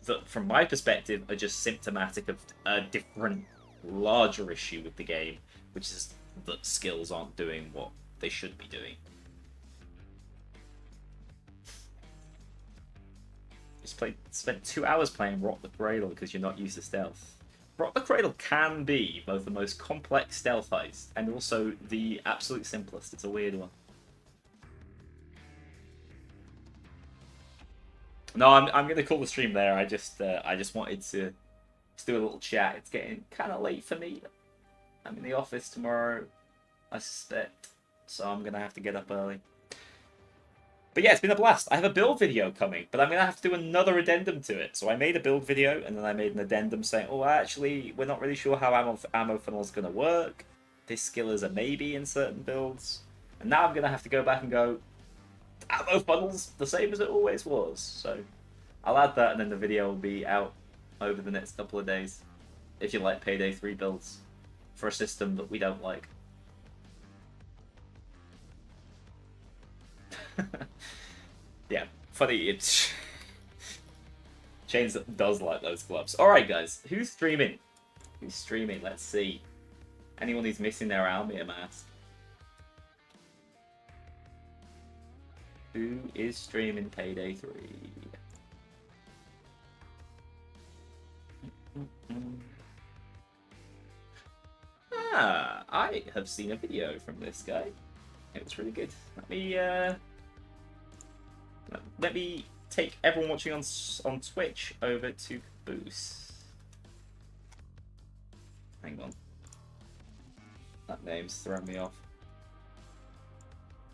that, from my perspective, are just symptomatic of a different, larger issue with the game, which is that skills aren't doing what they should be doing. Spent 2 hours playing Rock the Cradle because you're not used to stealth. Rock the Cradle can be both the most complex stealth heist and also the absolute simplest. It's a weird one. No, I'm gonna call the stream there. I just wanted to do a little chat. It's getting kind of late for me. I'm in the office tomorrow, I suspect, so I'm gonna have to get up early. But yeah, it's been a blast. I have a build video coming, but I'm going to have to do another addendum to it. So I made a build video, and then I made an addendum saying, oh, actually, we're not really sure how ammo funnel is going to work. This skill is a maybe in certain builds. And now I'm going to have to go back and go, ammo funnel's the same as it always was. So I'll add that, and then the video will be out over the next couple of days. If you like Payday 3 builds for a system that we don't like. Yeah, funny, it's Chains does like those gloves. Alright guys, who's streaming? Who's streaming? Let's see. Anyone who's missing their Almir mask? Who is streaming Payday 3? Ah, I have seen a video from this guy. It was really good. Let me take everyone watching on Twitch over to Caboose. Hang on. That name's throwing me off.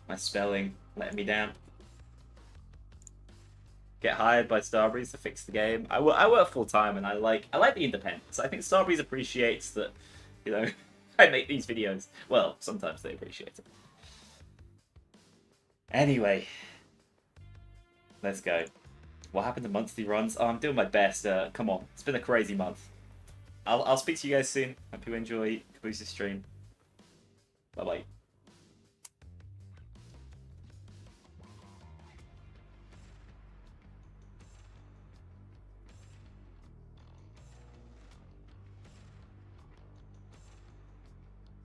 My spelling letting me down. Get hired by Starbreeze to fix the game. I work full time and I like the independence. I think Starbreeze appreciates that, you know, I make these videos. Well, sometimes they appreciate it. Anyway, let's go. What happened to monthly runs? Oh, I'm doing my best. Come on, it's been a crazy month. I'll speak to you guys soon. Hope you enjoy Caboose's stream. Bye bye.